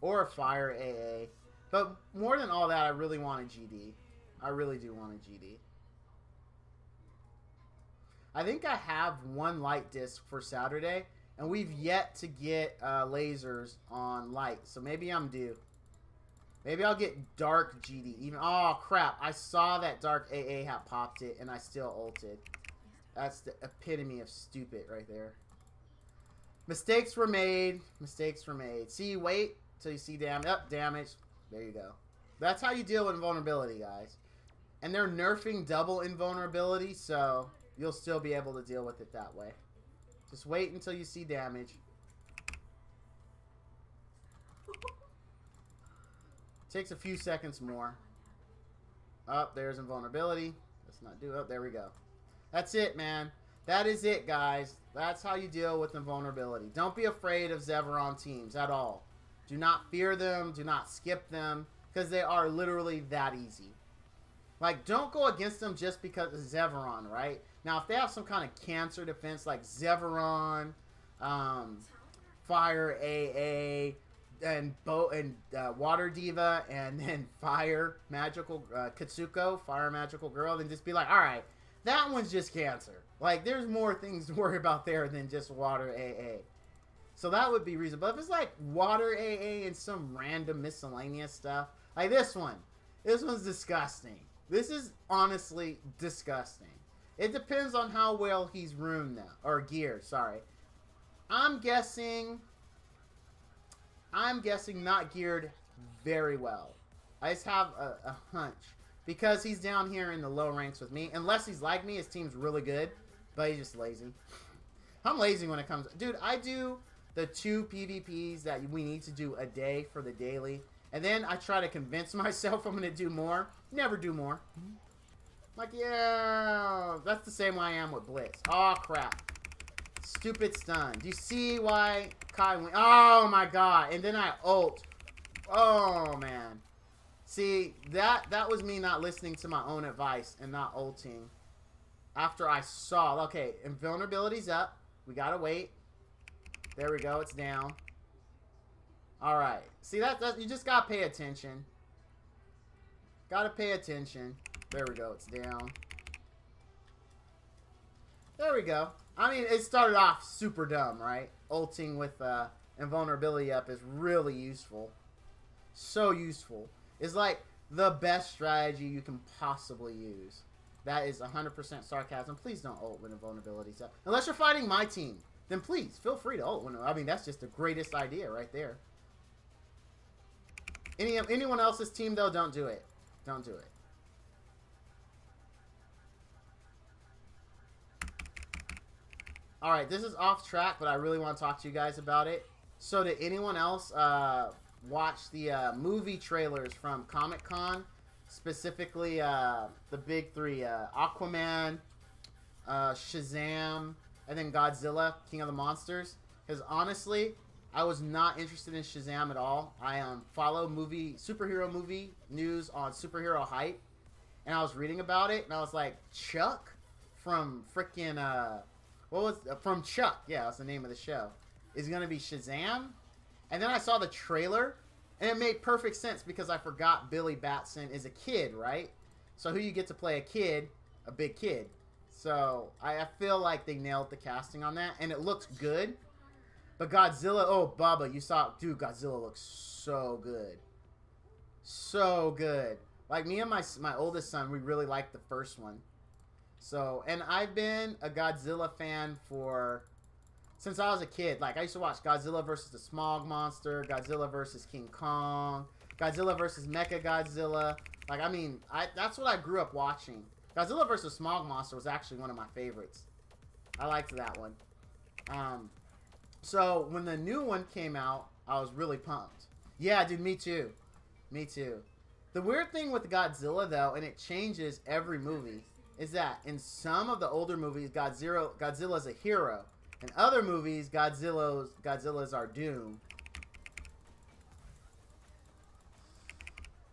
Or a Fire AA. But more than all that, I really want a GD. I really do want a GD. I think I have one light disc for Saturday. And we've yet to get lasers on light. So maybe I'm due. Maybe I'll get dark GD. Even oh crap. I saw that dark AA had popped it and I still ulted. That's the epitome of stupid right there. Mistakes were made. Mistakes were made. See, wait till you see damage. Up, damage. There you go. That's how you deal with invulnerability, guys. And they're nerfing double invulnerability, so you'll still be able to deal with it that way. Just wait until you see damage. Takes a few seconds more. Oh, there's invulnerability. Let's not do it. Oh, there we go. That's it, man. That is it, guys. That's how you deal with invulnerability. Don't be afraid of Zevron teams at all. Do not fear them. Do not skip them. Because they are literally that easy. Like, don't go against them just because it's Zevron, right? Now, if they have some kind of cancer defense like Zevron, Fire AA, and Water Diva, and then Fire Magical Katsuko, Fire Magical Girl, then just be like, all right, that one's just cancer. Like, there's more things to worry about there than just Water AA. So that would be reasonable. But if it's like Water AA and some random miscellaneous stuff, like this one's disgusting. This is honestly disgusting. It depends on how well he's roomed now. Or geared, sorry. I'm guessing not geared very well. I just have a hunch. Because he's down here in the low ranks with me. Unless he's like me, his team's really good. But he's just lazy. I'm lazy when it comes... Dude, I do the 2 PvPs that we need to do a day for the daily. And then I try to convince myself I'm going to do more. Never do more. Like, yeah... That's the same way I am with Blitz. Oh, crap. Stupid stun. Do you see why Kai went... Oh, my God. And then I ult. Oh, man. See, that was me not listening to my own advice and not ulting. After I saw... Okay, invulnerability's up. We gotta wait. There we go. It's down. Alright. See, that you just gotta pay attention. Gotta pay attention. There we go. It's down. There we go. I mean, it started off super dumb, right? Ulting with invulnerability up is really useful. So useful. It's like the best strategy you can possibly use. That is 100% sarcasm. Please don't ult when invulnerability's up. Unless you're fighting my team. Then please, feel free to ult. I mean, that's just the greatest idea right there. Anyone else's team, though, don't do it. Don't do it. Alright, this is off track, but I really want to talk to you guys about it. So did anyone else watch the movie trailers from Comic-Con? Specifically, the big 3, Aquaman, Shazam, and then Godzilla, King of the Monsters. Because honestly, I was not interested in Shazam at all. I follow superhero movie news on Superhero Hype, and I was reading about it, and I was like, Chuck from freaking from Chuck? Yeah, that's the name of the show. Is gonna be Shazam, and then I saw the trailer. And it made perfect sense because I forgot Billy Batson is a kid, right? So who you get to play a kid, a big kid. So I feel like they nailed the casting on that. And it looks good. But Godzilla, oh, Bubba, you saw, dude, Godzilla looks so good. So good. Like me and my oldest son, we really liked the first one. So, and I've been a Godzilla fan since I was a kid. Like, I used to watch Godzilla versus the Smog Monster, Godzilla versus King Kong, Godzilla versus Mecha Godzilla. Like, I mean, that's what I grew up watching. Godzilla versus Smog Monster was actually one of my favorites. I liked that one. So, when the new one came out, I was really pumped. Yeah, dude, me too. Me too. The weird thing with Godzilla, though, and it changes every movie, is that in some of the older movies, Godzilla's a hero. In other movies, Godzilla's our doom.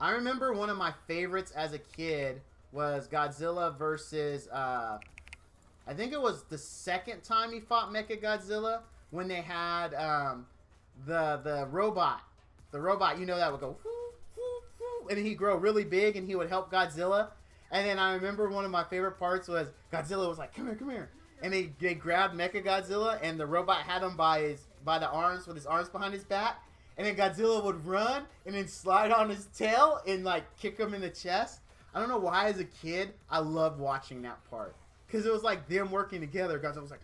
I remember one of my favorites as a kid was Godzilla versus, I think it was the second time he fought Mechagodzilla, when they had the robot. The robot, you know, that would go, whoo, whoo, whoo, and he'd grow really big and he would help Godzilla. And then I remember one of my favorite parts was Godzilla was like, come here, come here. And they grabbed Mechagodzilla, and the robot had him by the arms, with his arms behind his back. And then Godzilla would run and then slide on his tail and like kick him in the chest. I don't know why as a kid I loved watching that part, because it was like them working together. Godzilla was like,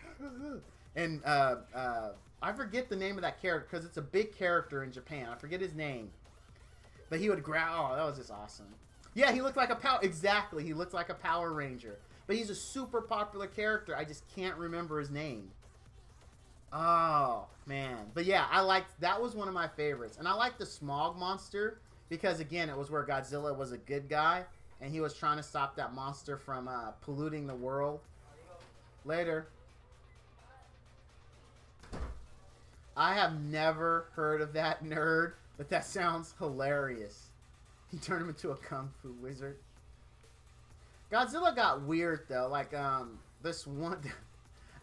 and I forget the name of that character because it's a big character in Japan. I forget his name, but he would grab. Oh, that was just awesome. Yeah, he looked like a exactly. He looked like a Power Ranger. But he's a super popular character. I just can't remember his name. Oh, man. But yeah, that was one of my favorites. And I like the Smog Monster because, again, it was where Godzilla was a good guy. And he was trying to stop that monster from polluting the world. Later. I have never heard of that nerd, but that sounds hilarious. He turned him into a kung fu wizard. Godzilla got weird though, like this one.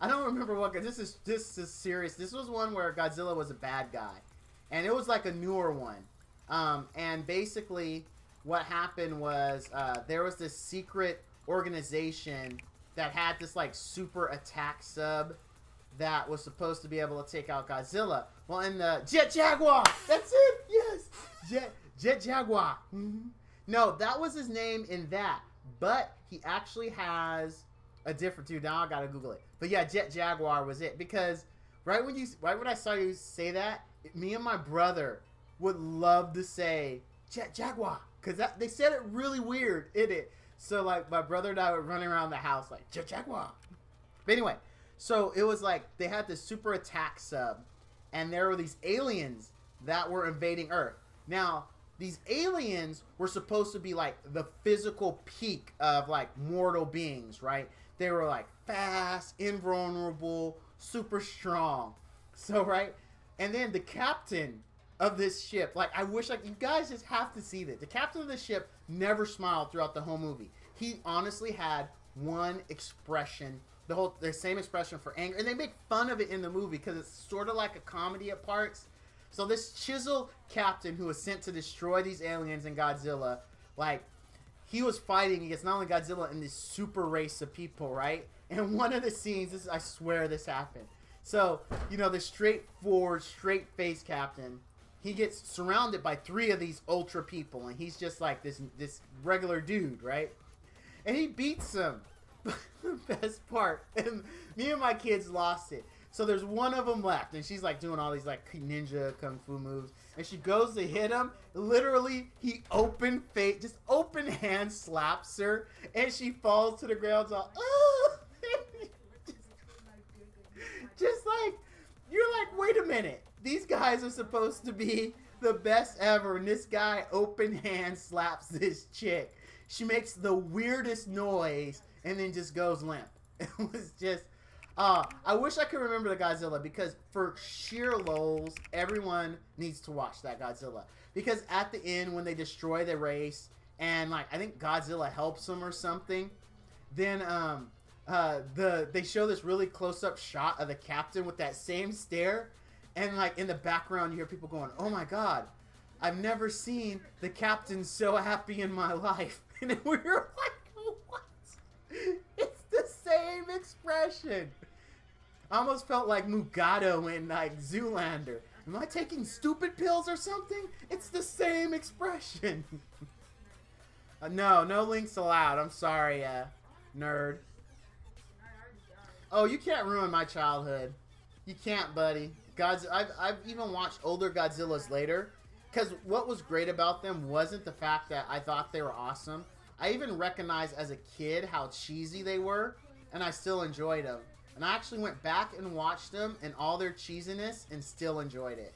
I don't remember what. This is serious. This was one where Godzilla was a bad guy, and it was like a newer one. And basically, what happened was there was this secret organization that had this like super attack sub that was supposed to be able to take out Godzilla. Well, in the Jet Jaguar, that's it. Yes, Jet Jaguar. No, that was his name in that. But he actually has A different dude. Now I gotta Google it. But yeah, Jet Jaguar was it, because right when I saw you say that, me and my brother would love to say Jet Jaguar, because they said it really weird in it. So like my brother and I would run around the house like Jet Jaguar. But anyway, so it was like they had this super attack sub, and there were these aliens that were invading Earth. Now, these aliens were supposed to be like the physical peak of like mortal beings, right? They were like fast, invulnerable, super strong. So, right? And then the captain of this ship, like, I wish, like, you guys just have to see this. The captain of the ship never smiled throughout the whole movie. He honestly had one expression, the same expression for anger. And they make fun of it in the movie because it's sort of like a comedy at parts. So this chiseled captain who was sent to destroy these aliens and Godzilla, like, he was fighting against not only Godzilla and this super race of people, right? And one of the scenes, I swear this happened. So, you know, the straightforward, straight-faced captain, he gets surrounded by 3 of these ultra people, and he's just like this regular dude, right? And he beats them. The best part, and me and my kids lost it. So there's one of them left, and she's like doing all these like ninja kung fu moves, and she goes to hit him. Literally, he just open hand slaps her, and she falls to the ground. All, oh! just like, you're like, wait a minute, these guys are supposed to be the best ever, and this guy open hand slaps this chick. She makes the weirdest noise, and then just goes limp. It was just. I wish I could remember the Godzilla, because for sheer lols, everyone needs to watch that Godzilla. Because at the end, when they destroy the race, and like I think Godzilla helps them or something, then they show this really close-up shot of the captain with that same stare, and like in the background you hear people going, "Oh my God, I've never seen the captain so happy in my life." And we were like, "What?" It's the same expression. I almost felt like Mugado in like Zoolander. Am I taking stupid pills or something? It's the same expression. No links allowed. I'm sorry, nerd. Oh, you can't ruin my childhood. You can't, buddy. I've even watched older Godzillas later, because what was great about them wasn't the fact that I thought they were awesome. I even recognized as a kid how cheesy they were, and I still enjoyed them. And I actually went back and watched them and all their cheesiness and still enjoyed it.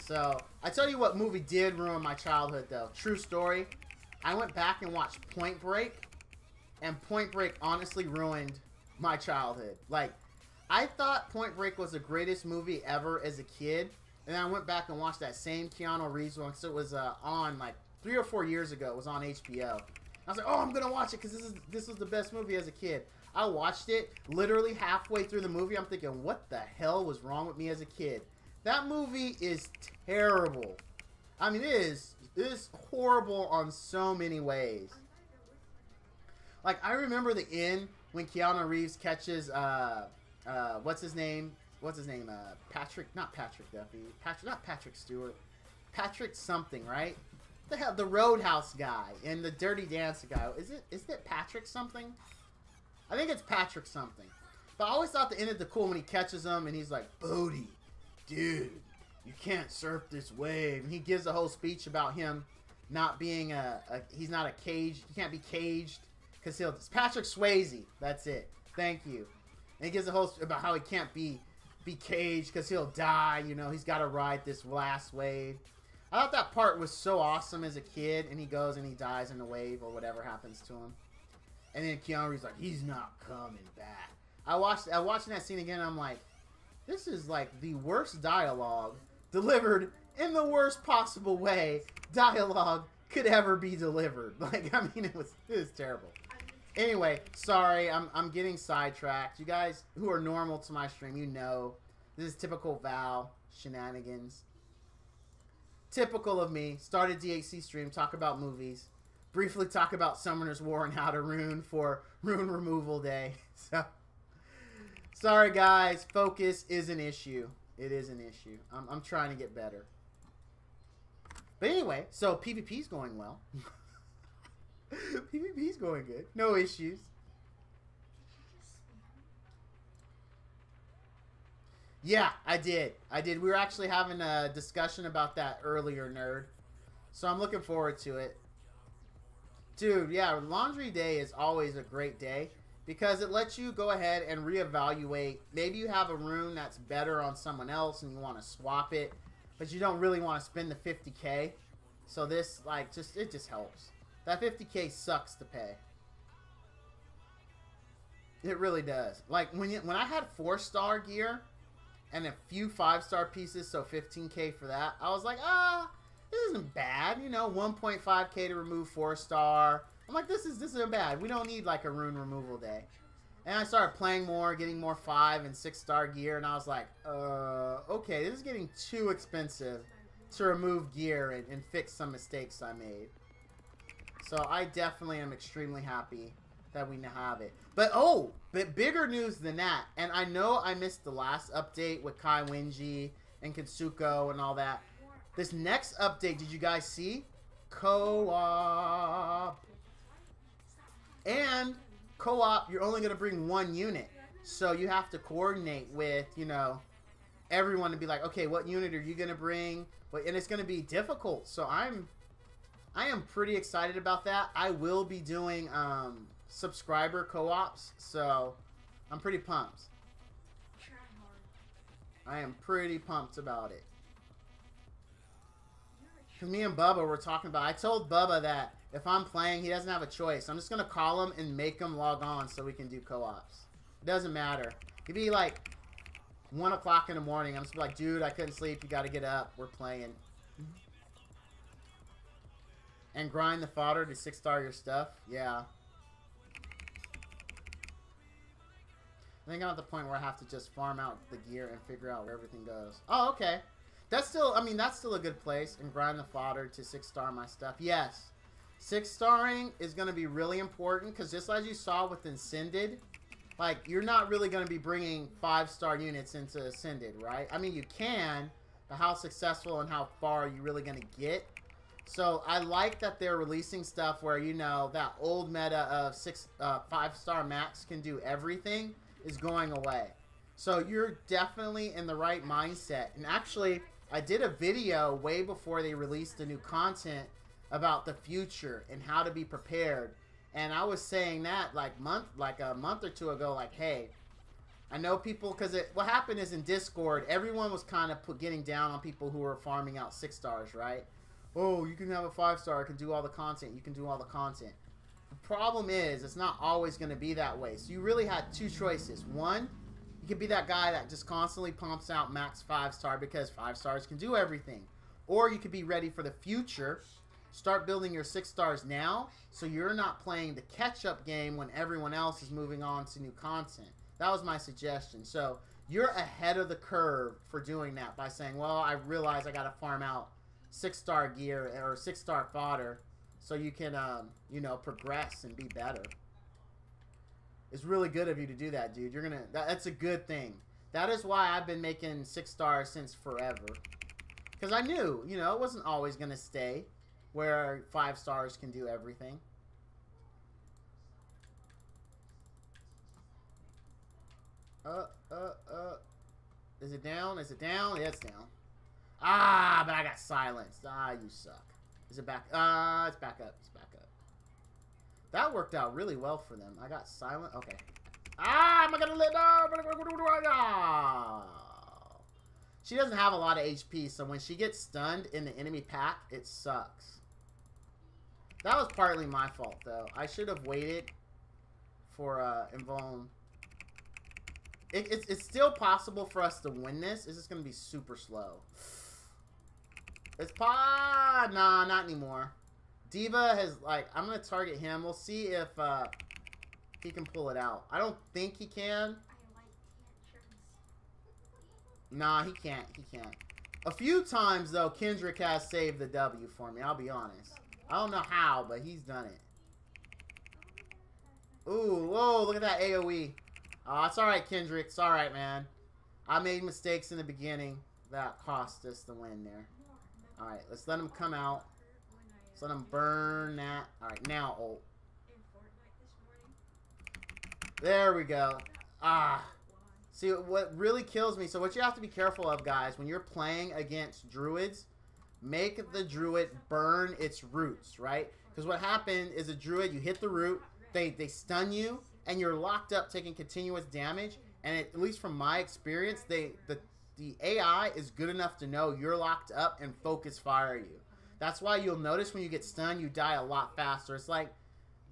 So, I tell you what movie did ruin my childhood, though. True story. I went back and watched Point Break, and Point Break honestly ruined my childhood. Like, I thought Point Break was the greatest movie ever as a kid, and then I went back and watched that same Keanu Reeves one, because it was on, like, 3 or 4 years ago. It was on HBO. I was like, oh, I'm going to watch it, because this was the best movie as a kid. I watched it literally halfway through the movie. I'm thinking, what the hell was wrong with me as a kid? That movie is terrible. I mean, it is horrible on so many ways. Like, I remember the end when Keanu Reeves catches, what's his name? Patrick, not Patrick Duffy. Not Patrick Stewart. Patrick something, right? The Roadhouse guy and the Dirty Dancing guy. Is it Patrick something? I think it's Patrick something. But I always thought the end of the cool when he catches him and he's like, Bodie, dude, you can't surf this wave. And he gives a whole speech about him not being he's not a cage. He can't be caged because it's Patrick Swayze. That's it. Thank you. And he gives a whole about how he can't be caged because he'll die. You know, he's got to ride this last wave. I thought that part was so awesome as a kid, and he goes and he dies in the wave or whatever happens to him. And then Keanu Reeves like, he's not coming back. I watching that scene again, and I'm like, this is like the worst dialogue delivered in the worst possible way dialogue could ever be delivered. Like, I mean, it was terrible. Anyway, sorry, I'm getting sidetracked. You guys who are normal to my stream, you know, this is typical Val shenanigans. Typical of me. Started DHC stream, talk about movies. Briefly talk about Summoner's War and how to rune for Rune Removal Day. So, sorry guys, focus is an issue. It is an issue. I'm trying to get better. But anyway, so PvP's going well. PvP's going good. No issues. Yeah, I did. We were actually having a discussion about that earlier, nerd. So I'm looking forward to it. Dude, yeah, laundry day is always a great day because it lets you go ahead and reevaluate. Maybe you have a room that's better on someone else and you want to swap it, but you don't really want to spend the 50K. So this, like, it just helps. That 50K sucks to pay. It really does. Like, when I had 4-star gear and a few 5-star pieces, so 15K for that, I was like, this isn't bad. You know, 1.5K to remove 4-star. I'm like, this isn't bad. We don't need, like, a rune removal day. And I started playing more, getting more 5 and 6-star gear, and I was like, okay, this is getting too expensive to remove gear and fix some mistakes I made. So I definitely am extremely happy that we have it. But bigger news than that, and I know I missed the last update with Kai Wenji and Kitsuko and all that. This next update, did you guys see? Co-op. And co-op, you're only going to bring 1 unit. So you have to coordinate with, you know, everyone to be like, okay, what unit are you going to bring? And it's going to be difficult. So I am pretty excited about that. I will be doing subscriber co-ops, so I'm pretty pumped. I am pretty pumped about it. Because me and Bubba were talking about, I told Bubba that if I'm playing, he doesn't have a choice. I'm just going to call him and make him log on so we can do co-ops. It doesn't matter. It'd be like 1 o'clock in the morning. I'm just like, dude, I couldn't sleep. You got to get up. We're playing. And grind the fodder to 6-star your stuff. Yeah. I think I'm at the point where I have to just farm out the gear and figure out where everything goes. Oh, okay. That's still, I mean, that's still a good place. And grind the fodder to 6-star my stuff. Yes. 6-starring is going to be really important because just as you saw with Ascended, like, you're not really going to be bringing 5-star units into Ascended, right? I mean, you can, but how successful and how far are you really going to get? So I like that they're releasing stuff where, you know, that old meta of 5-star max can do everything is going away. So you're definitely in the right mindset. And actually, I did a video way before they released the new content about the future and how to be prepared. And I was saying that like a month or two ago, like, hey, I know people, because what happened is in Discord, everyone was kind of getting down on people who were farming out 6-stars, right? Oh, you can have a 5-star, can do all the content, you can do all the content. The problem is, it's not always going to be that way. So you really had 2 choices. One, you could be that guy that just constantly pumps out max 5-star because 5-stars can do everything. Or you could be ready for the future, start building your 6-stars now, so you're not playing the catch-up game when everyone else is moving on to new content. That was my suggestion. So you're ahead of the curve for doing that by saying, well, I realize I got to farm out 6-star gear or 6-star fodder so you can, you know, progress and be better. It's really good of you to do that, dude. You're gonna. That's a good thing. That is why I've been making 6-stars since forever. Because I knew, you know, it wasn't always gonna stay where 5-stars can do everything. Is it down? Is it down? Yeah, it's down. Ah, but I got silenced. Ah, you suck. Is it back? It's back up. It's back up. That worked out really well for them. I got silent. Okay. Ah, am I gonna let no? She doesn't have a lot of HP, so when she gets stunned in the enemy pack, it sucks. That was partly my fault, though. I should have waited for Invuln. It's still possible for us to win this. It's just gonna be super slow. It's nah, not anymore. Diva has, like, I'm gonna target him. We'll see if he can pull it out. I don't think he can. Nah, he can't. He can't. A few times though, Kendrick has saved the W for me. I'll be honest. I don't know how, but he's done it. Ooh, whoa! Look at that AOE. Oh, it's all right, Kendrick. It's all right, man. I made mistakes in the beginning that cost us the win there. All right, let's let him come out. Let's let him burn that. All right, now ult. There we go. Ah, See, what really kills me, so what you have to be careful of, guys, when you're playing against druids, make the druid burn its roots, right? Because what happened is a druid, you hit the root, they stun you, and you're locked up taking continuous damage. And at least from my experience, the AI is good enough to know you're locked up and focus fire you. That's why you'll notice when you get stunned, you die a lot faster. It's like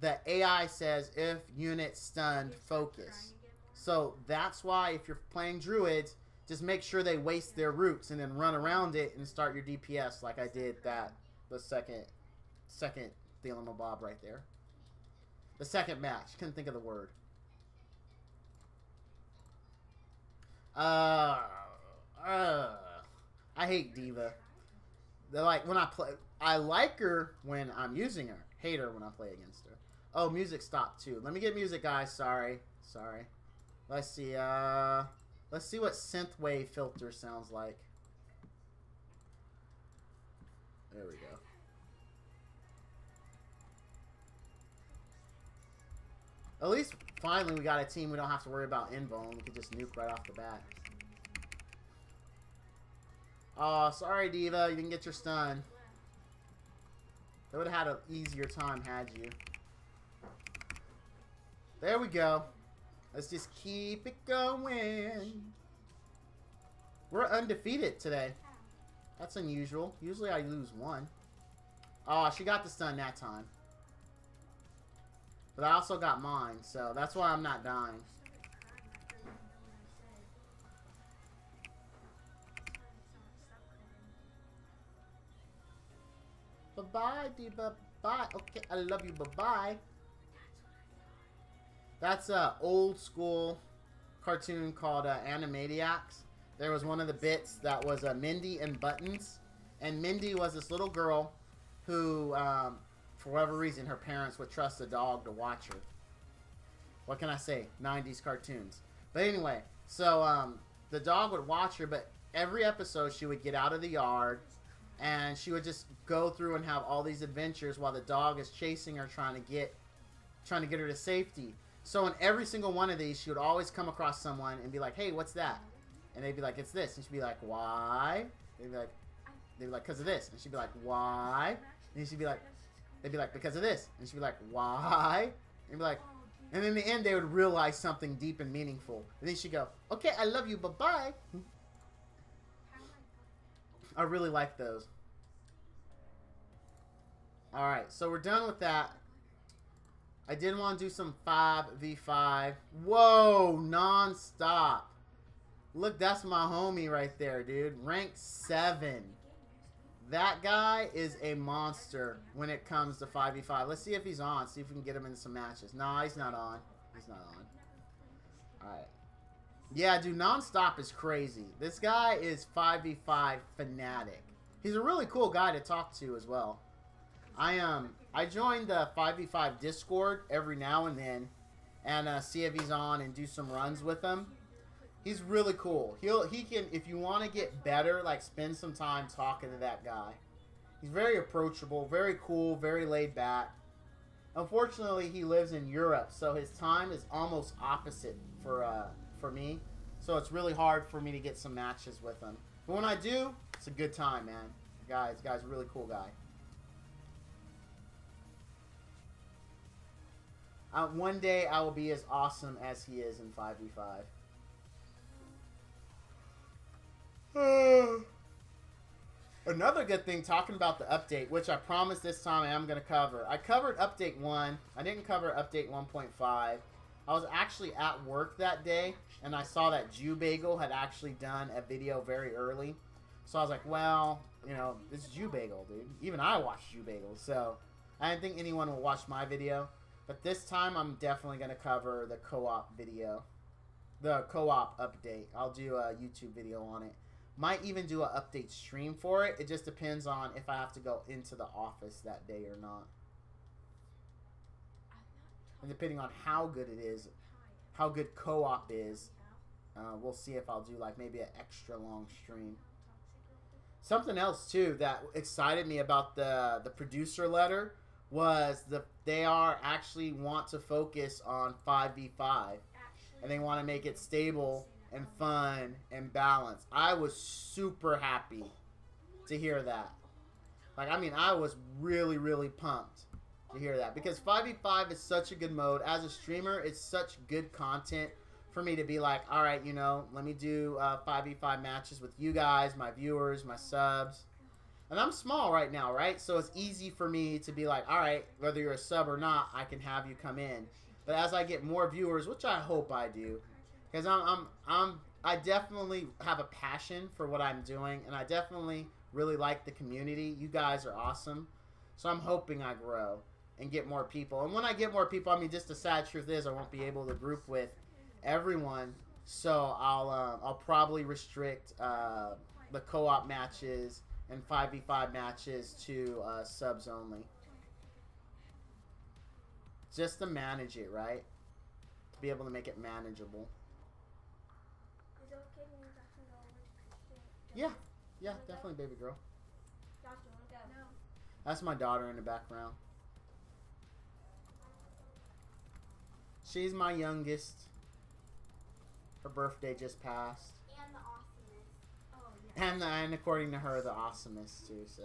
the AI says, if unit stunned, focus. So that's why if you're playing druids, just make sure they waste their roots and then run around it and start your DPS like I did the second thingamabob right there. The second match. Couldn't think of the word. I hate D.Va. They're like when I play. I like her when I'm using her. Hate her when I play against her. Oh, music stopped too. Let me get music, guys. Sorry. Let's see. Let's see what synthwave filter sounds like. There we go. At least finally we got a team we don't have to worry about invuln. We could just nuke right off the bat. Oh, sorry, D.Va. You didn't get your stun. They would have had an easier time had you. There we go. Let's just keep it going. We're undefeated today. That's unusual. Usually I lose one. Oh, she got the stun that time. But I also got mine, so that's why I'm not dying. Bye-bye, D.Va. Bye. Okay, I love you. Bye-bye. That's an old school cartoon called Animaniacs. There was one of the bits that was Mindy and Buttons. And Mindy was this little girl who, for whatever reason, her parents would trust a dog to watch her. What can I say? 90s cartoons. But anyway, so the dog would watch her, but every episode she would get out of the yard and she would just go through and have all these adventures while the dog is chasing her, trying to get her to safety. So in every single one of these, she would always come across someone and be like, "Hey, what's that?" And they'd be like, "It's this." And she'd be like, "Why?" They'd be like, "Because of this." And she'd be like, "Why?" And she'd be like, they'd be like, "Because of this." And she'd be like, "Why?" And they'd be like, and in the end, they would realize something deep and meaningful. And then she'd go, "Okay, I love you, bye-bye." I really like those. Alright, so we're done with that. I did want to do some 5v5. Whoa, non-stop. Look, that's my homie right there, dude. Rank 7. That guy is a monster when it comes to 5v5. Let's see if he's on. See if we can get him in some matches. Nah, he's not on. He's not on. Alright. Yeah, dude, non-stop is crazy. This guy is 5v5 fanatic. He's a really cool guy to talk to as well. I joined the 5v5 Discord every now and then and see if he's on and do some runs with him. He's really cool. He can, if you want to get better, like spend some time talking to that guy. He's very approachable, very cool, very laid back. Unfortunately, he lives in Europe, so his time is almost opposite for me. So it's really hard for me to get some matches with him. But when I do, it's a good time, man. Guy's a really cool guy. One day I will be as awesome as he is in 5v5. Another good thing, talking about the update, which I promise this time I am going to cover. I covered update 1. I didn't cover update 1.5. I was actually at work that day, and I saw that Jew Bagel had actually done a video very early. So I was like, well, you know, it's Jew Bagel, dude. Even I watch Jew Bagel, so I didn't think anyone will watch my video. But this time, I'm definitely going to cover the co-op video. The co-op update. I'll do a YouTube video on it. Might even do an update stream for it. It just depends on if I have to go into the office that day or not. And depending on how good it is, how good co-op is, we'll see if I'll do like maybe an extra long stream. Something else too that excited me about the producer letter was they are actually want to focus on 5v5 and they want to make it stable and fun and balance. I was super happy to hear that. Like, I mean, I was really, really pumped to hear that. Because 5v5 is such a good mode. As a streamer, it's such good content for me to be like, all right, you know, let me do 5v5 matches with you guys, my viewers, my subs. And I'm small right now, right? So it's easy for me to be like, all right, whether you're a sub or not, I can have you come in. But as I get more viewers, which I hope I do, because I definitely have a passion for what I'm doing, and I definitely really like the community. You guys are awesome. So I'm hoping I grow and get more people. And when I get more people, I mean, just the sad truth is I won't be able to group with everyone. So I'll probably restrict the co-op matches and 5v5 matches to subs only. Just to manage it, right? To be able to make it manageable. Is it okay when you're back to the Yeah. Yeah, definitely, baby girl. Josh, do you want to go? No. That's my daughter in the background. She's my youngest. Her birthday just passed. And the awesomest. Oh, yeah. And according to her, the awesomest, too, so.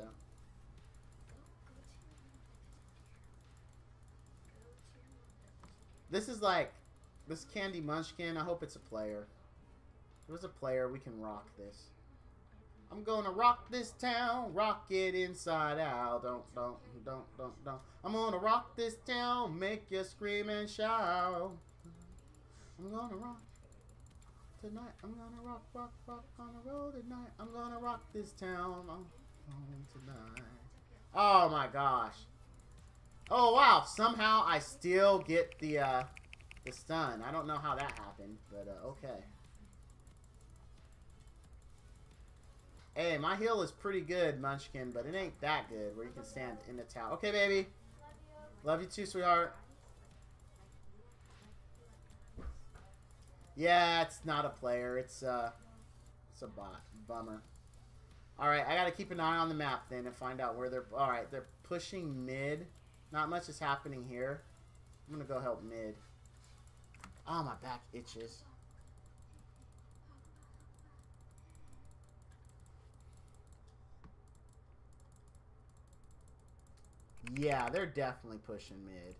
This is like, this Candy Munchkin, I hope it's a player. If it was a player, we can rock this. I'm gonna rock this town, rock it inside out. Don't. I'm gonna rock this town, make you scream and shout. I'm gonna rock tonight. I'm gonna rock on the road tonight. I'm gonna rock this town on tonight. Oh my gosh. Oh wow, somehow I still get the stun. I don't know how that happened, but okay. Hey, my heal is pretty good, Munchkin, but it ain't that good where you can stand in the tower. Okay, baby. Love you too, sweetheart. Yeah, it's not a player. It's a bot. Bummer. Alright, I gotta keep an eye on the map then and find out where they're... Alright, they're pushing mid. Not much is happening here. I'm gonna go help mid. Oh, my back itches. Yeah, they're definitely pushing mid.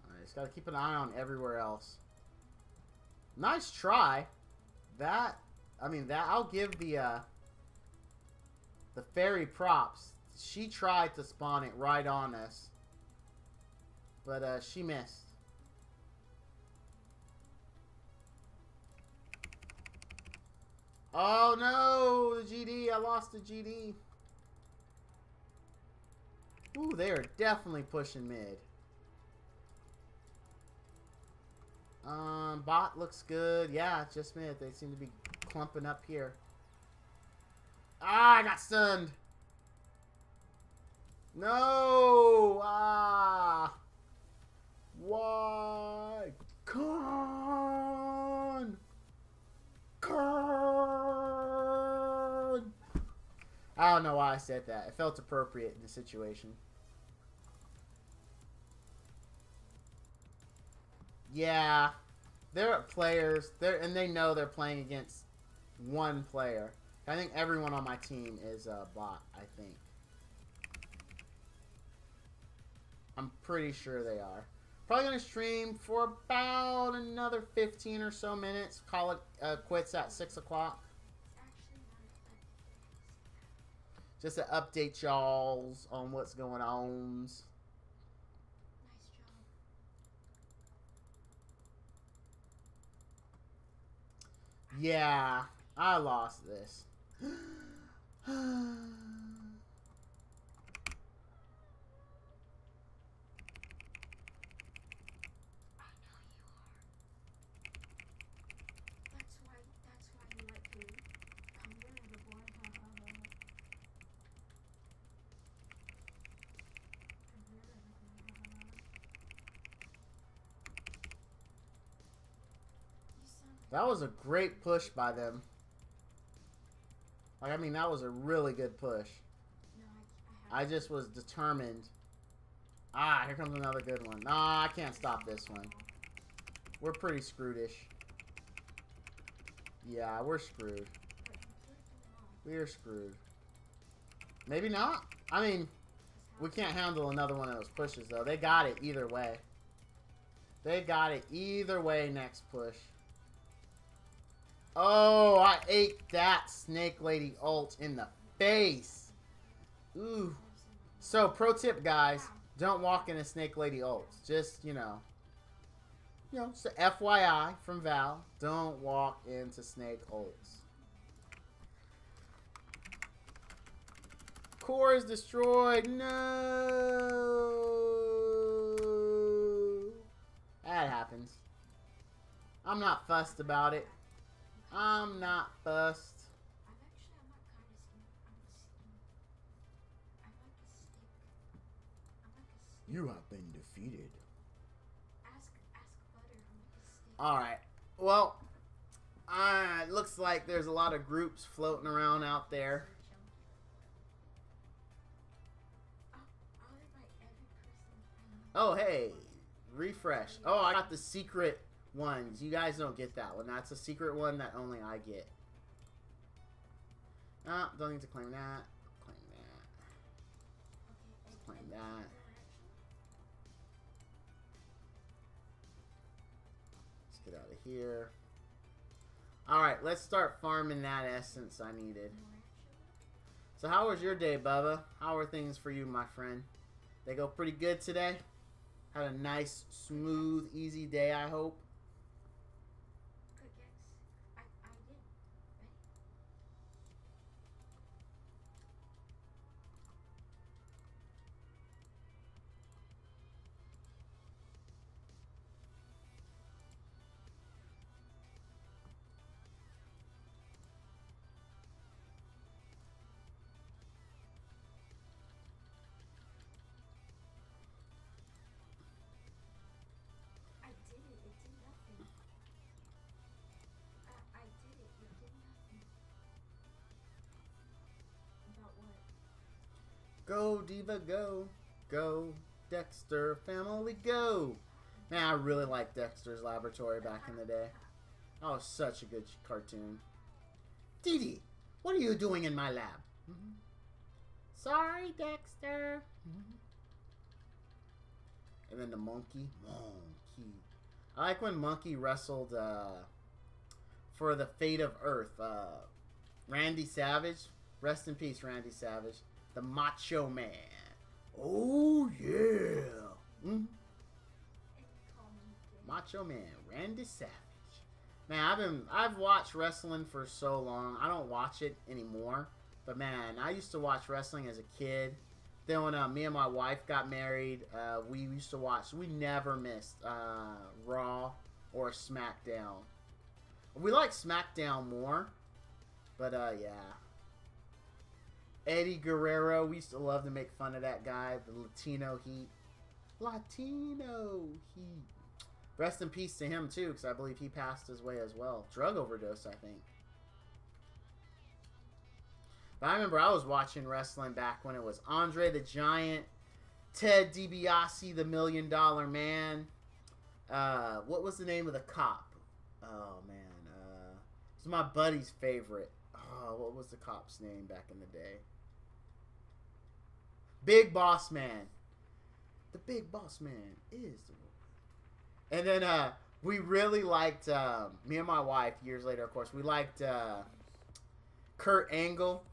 Alright, just gotta keep an eye on everywhere else. Nice try. That, I mean, that, I'll give the fairy props. She tried to spawn it right on us. But, she missed. Oh no, the GD, I lost the GD. Ooh, they are definitely pushing mid. Bot looks good. Yeah, just mid. They seem to be clumping up here. Ah, I got stunned. No! Ah! Why? Con! I don't know why I said that. It felt appropriate in the situation. Yeah, they're players. And they know they're playing against one player. I think everyone on my team is a bot, I think. I'm pretty sure they are. Probably going to stream for about another 15 or so minutes. Call it quits at 6 o'clock. Just to update y'all on what's going on. Nice job. Yeah, I lost this. That was a great push by them. Like, I mean, that was a really good push. No, I I just was determined. Ah, here comes another good one. Nah, I can't stop this one. We're pretty screwed-ish. Yeah, we're screwed. We're screwed. Maybe not. I mean, we can't handle another one of those pushes, though. They got it either way. They got it either way next push. Oh, I ate that Snake Lady ult in the face. Ooh. So, pro tip, guys. Don't walk into Snake Lady ults. Just, you know, so FYI from Val. Don't walk into Snake ults. Core is destroyed. No. That happens. I'm not fussed about it. I'm not fussed. You have been defeated. Alright. Well, it looks like there's a lot of groups floating around out there. Oh, hey. Refresh. Oh, I got the secret ones. You guys don't get that one. That's a secret one that only I get. Oh, don't need to claim that. Claim that. Let's claim that. Let's get out of here. Alright, let's start farming that essence I needed. So how was your day, Bubba? How are things for you, my friend? They go pretty good today? Had a nice, smooth, easy day, I hope. Go, Diva, go. Go, Dexter family, go. Man, I really liked Dexter's Laboratory back in the day. That was such a good cartoon. Dee Dee, what are you doing in my lab? Sorry, Dexter. And then the monkey. Monkey. I like when Monkey wrestled for the fate of Earth. Randy Savage. Rest in peace, Randy Savage. The Macho Man. Oh, yeah. Macho Man. Randy Savage. Man, I've watched wrestling for so long. I don't watch it anymore. But, man, I used to watch wrestling as a kid. Then when me and my wife got married, we used to watch. We never missed Raw or SmackDown. We like SmackDown more. But, yeah. Eddie Guerrero, we used to love to make fun of that guy, the Latino Heat. Latino Heat. Rest in peace to him, too, because I believe he passed his way as well. Drug overdose, I think. But I remember I was watching wrestling back when it was Andre the Giant, Ted DiBiase, the $1 Million Man. What was the name of the cop? Oh, man. It was my buddy's favorite. Oh, what was the cop's name back in the day? Big Boss Man. The Big Boss Man is the... And then we really liked, me and my wife, years later, of course, we liked Kurt Angle.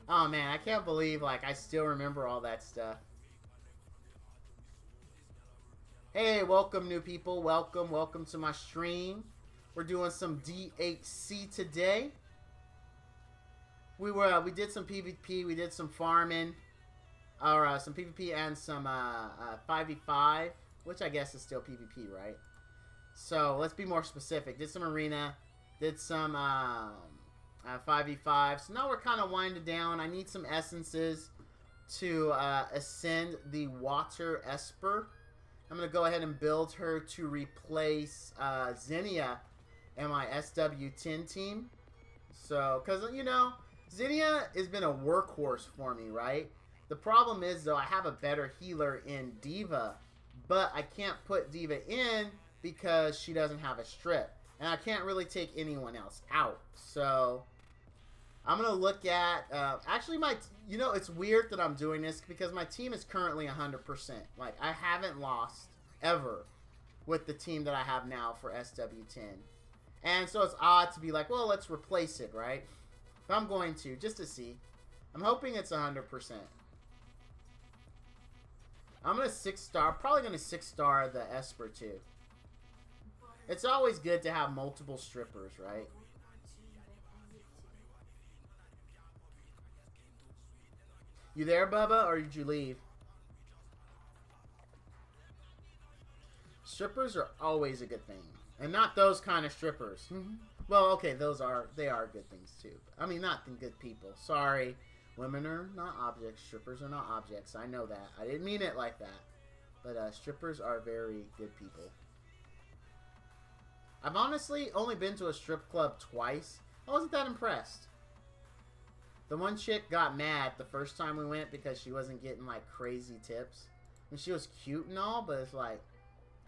Oh, man, I can't believe, like, I still remember all that stuff. Hey, welcome, new people. Welcome to my stream. We're doing some DHC today. We did some PvP. We did some farming, or some PvP and some 5v5, which I guess is still PvP, right? So let's be more specific. Did some arena. Did some 5v5. So now we're kind of winding down. I need some essences to ascend the Water Esper. I'm going to go ahead and build her to replace Xenia and my SW10 team. So, because, you know, Zinnia has been a workhorse for me, right? The problem is, though, I have a better healer in Diva, but I can't put Diva in because she doesn't have a strip. And I can't really take anyone else out. So, I'm going to look at... actually, you know, it's weird that I'm doing this because my team is currently 100%. Like, I haven't lost ever with the team that I have now for SW10. And so it's odd to be like, well, let's replace it, right? But I'm going to, just to see. I'm hoping it's 100%. I'm going to 6-star, probably going to 6-star the Esper too. It's always good to have multiple strippers, right? You there, Bubba, or did you leave? Strippers are always a good thing. And not those kind of strippers. Well, okay, they are good things too. I mean, not good people. Sorry. Women are not objects. Strippers are not objects. I know that. I didn't mean it like that. But strippers are very good people. I've honestly only been to a strip club twice. I wasn't that impressed. The one chick got mad the first time we went because she wasn't getting, like, crazy tips. And she was cute and all, but it's like,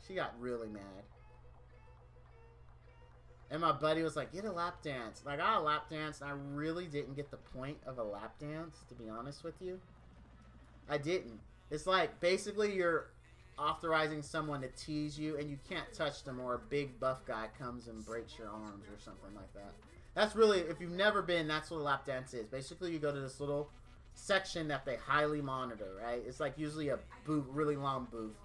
she got really mad. And my buddy was like, get a lap dance. And I got a lap dance, and I really didn't get the point of a lap dance, to be honest with you. I didn't. It's like, basically, you're authorizing someone to tease you, and you can't touch them, or a big buff guy comes and breaks your arms or something like that. That's really, if you've never been, that's what a lap dance is. Basically, you go to this little section that they highly monitor, right? It's like usually a booth, really long booth.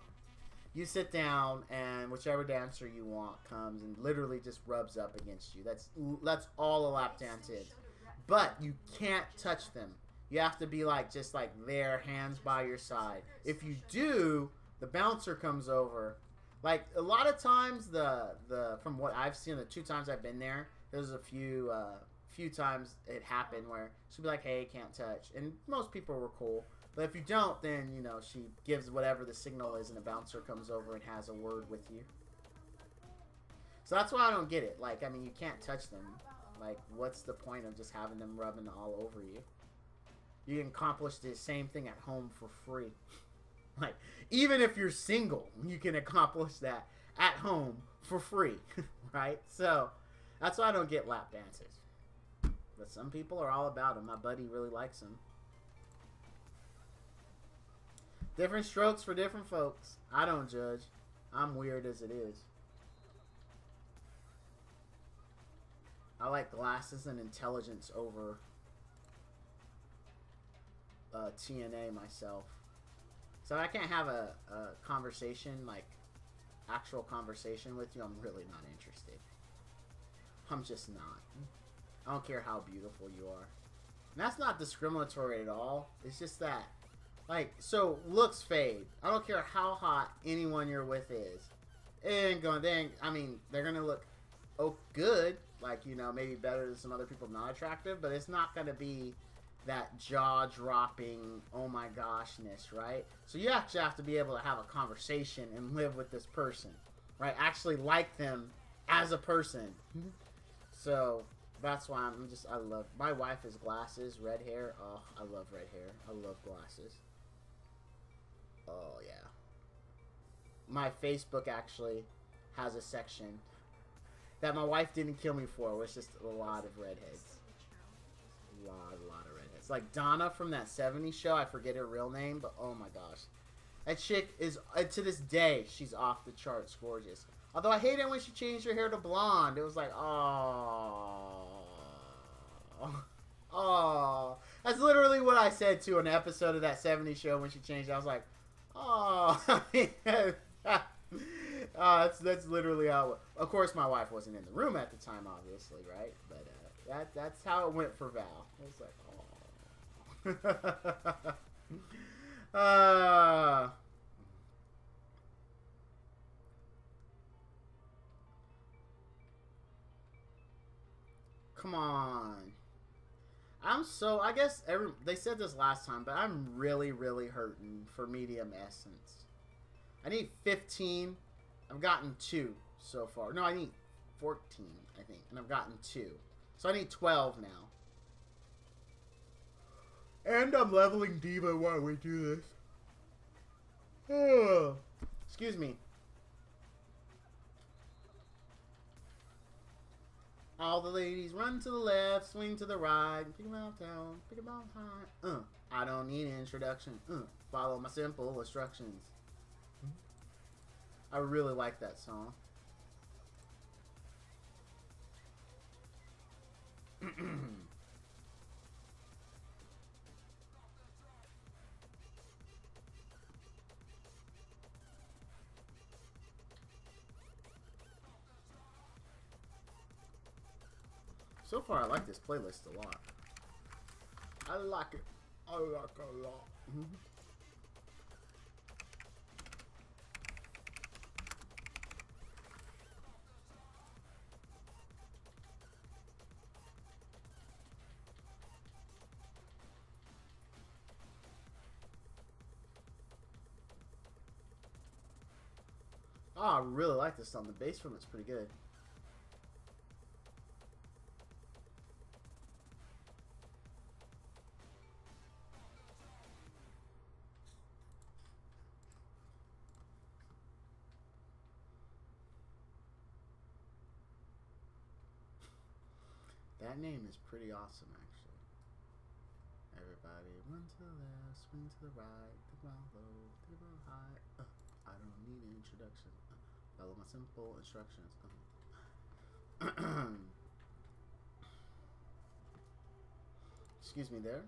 You sit down, and whichever dancer you want comes and literally just rubs up against you. That's all a lap dance is. But you can't touch them. You have to be like just like there, hands by your side. If you do, the bouncer comes over. Like a lot of times, from what I've seen, the 2 times I've been there, there's a few times it happened where she'd be like, "Hey, can't touch," and most people were cool. But if you don't, then, you know, she gives whatever the signal is and a bouncer comes over and has a word with you. So that's why I don't get it. Like, I mean, you can't touch them. Like, what's the point of just having them rubbing all over you? You can accomplish the same thing at home for free. Like, even if you're single, you can accomplish that at home for free, right? So, that's why I don't get lap dances. But some people are all about them. My buddy really likes them. Different strokes for different folks. I don't judge. I'm weird as it is. I like glasses and intelligence over TNA myself. So I can't have a conversation, like actual conversation with you. I'm really not interested. I'm just not. I don't care how beautiful you are. And that's not discriminatory at all. It's just that, like, so looks fade. I don't care how hot anyone you're with is. It ain't gonna, I mean, they're gonna look good, like, you know, maybe better than some other people not attractive, but it's not gonna be that jaw-dropping, oh my goshness, right? So you actually have to be able to have a conversation and live with this person, right? Actually like them as a person. So that's why I love, my wife has glasses, red hair. Oh, I love red hair. I love glasses. Oh, yeah. My Facebook actually has a section that my wife didn't kill me for. It was just a lot of redheads. A lot of redheads. Like Donna from that 70s show. I forget her real name, but oh my gosh. That chick is, to this day, she's off the charts gorgeous. Although I hate it when she changed her hair to blonde. It was like, oh. Oh. That's literally what I said to an episode of that 70s show when she changed it. I was like, oh. That's literally how it went. Of course, my wife wasn't in the room at the time, obviously, right? But that's how it went for Val. It was like, oh. Come on. I guess they said this last time, but I'm really, really hurting for medium essence. I need 15. I've gotten 2 so far. No, I need 14, I think, and I've gotten 2. So I need 12 now. And I'm leveling Diva while we do this. Oh, excuse me. All the ladies run to the left, swing to the right, pick 'em out down, pick 'em out high. I don't need an introduction. Follow my simple instructions. I really like that song. So far, I like this playlist a lot. I like it. I like it a lot. Oh, I really like this song. The bass from it's pretty good. That name is pretty awesome, actually. Everybody run to the left, swing to the right, think about low, think about high. I don't need an introduction. Follow my simple instructions. Excuse me there.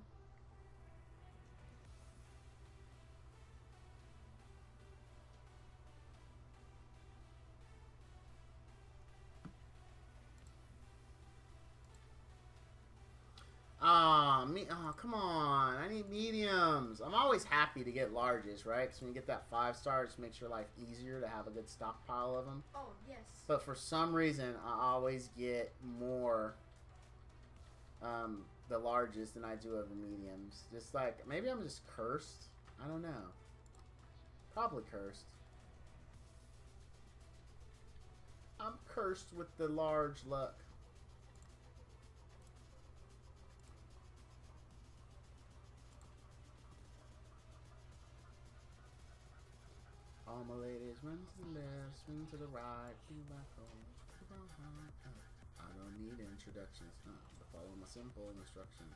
Oh, come on. I need mediums. I'm always happy to get larges, right? Because when you get that 5-star, it just makes your life easier to have a good stockpile of them. Oh, yes. But for some reason, I always get more the largest than I do of the mediums. Just like, maybe I'm just cursed. I don't know. Probably cursed. I'm cursed with the large luck. All my ladies run to the left, swing to the right, be back home, I don't need introductions, but follow my simple instructions.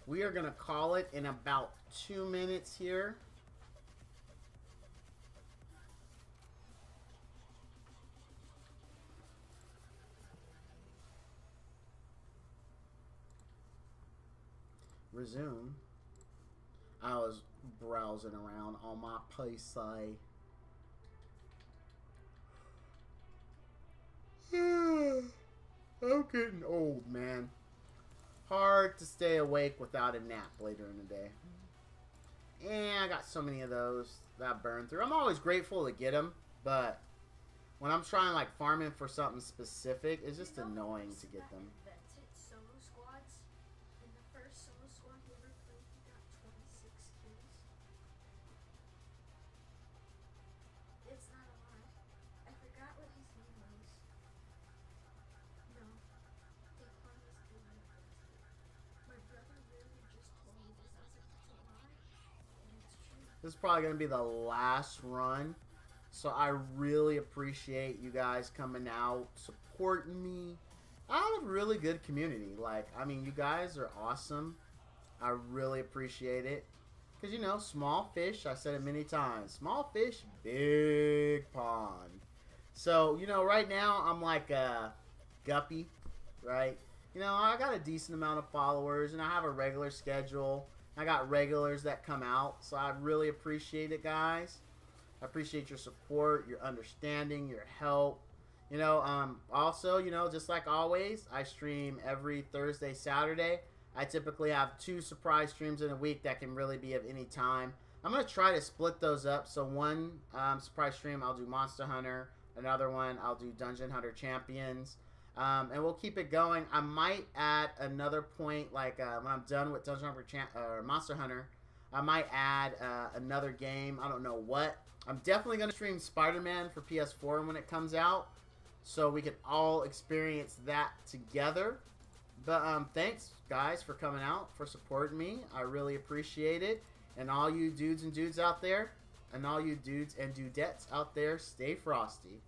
We are going to call it in about 2 minutes here. Resume. I was browsing around on my PC. I'm getting old, man. Hard to stay awake without a nap later in the day. And I got so many of those that I burn through. I'm always grateful to get them, but when I'm trying like farming for something specific, it's just annoying to get them. Solo squads. In the first solo squad he ever played, he got 26 kills. It's not a lot. I forgot what his name was. No. Daquan was doing it. My brother really just told me this. I was like, that's a lie. And it's true. This is probably going to be the last run. So I really appreciate you guys coming out, supporting me. I have a really good community. Like, I mean, you guys are awesome. I really appreciate it. Because, you know, small fish, I said it many times. Small fish, big pond. So, you know, right now I'm like a guppy, right? You know, I got a decent amount of followers, and I have a regular schedule. I got regulars that come out, so I really appreciate it, guys. I appreciate your support, your understanding, your help. You know, also, you know, just like always, I stream every Thursday, Saturday. I typically have 2 surprise streams in a week that can really be of any time. I'm going to try to split those up. So one surprise stream, I'll do Monster Hunter. Another one, I'll do Dungeon Hunter Champions. And we'll keep it going. I might add another point, like when I'm done with Dungeon Hunter or Monster Hunter, I might add another game. I don't know what. I'm definitely going to stream Spider-Man for PS4 when it comes out, so we can all experience that together. But thanks, guys, for coming out, for supporting me. I really appreciate it. And all you dudes and dudes out there, and all you dudes and dudettes out there, stay frosty.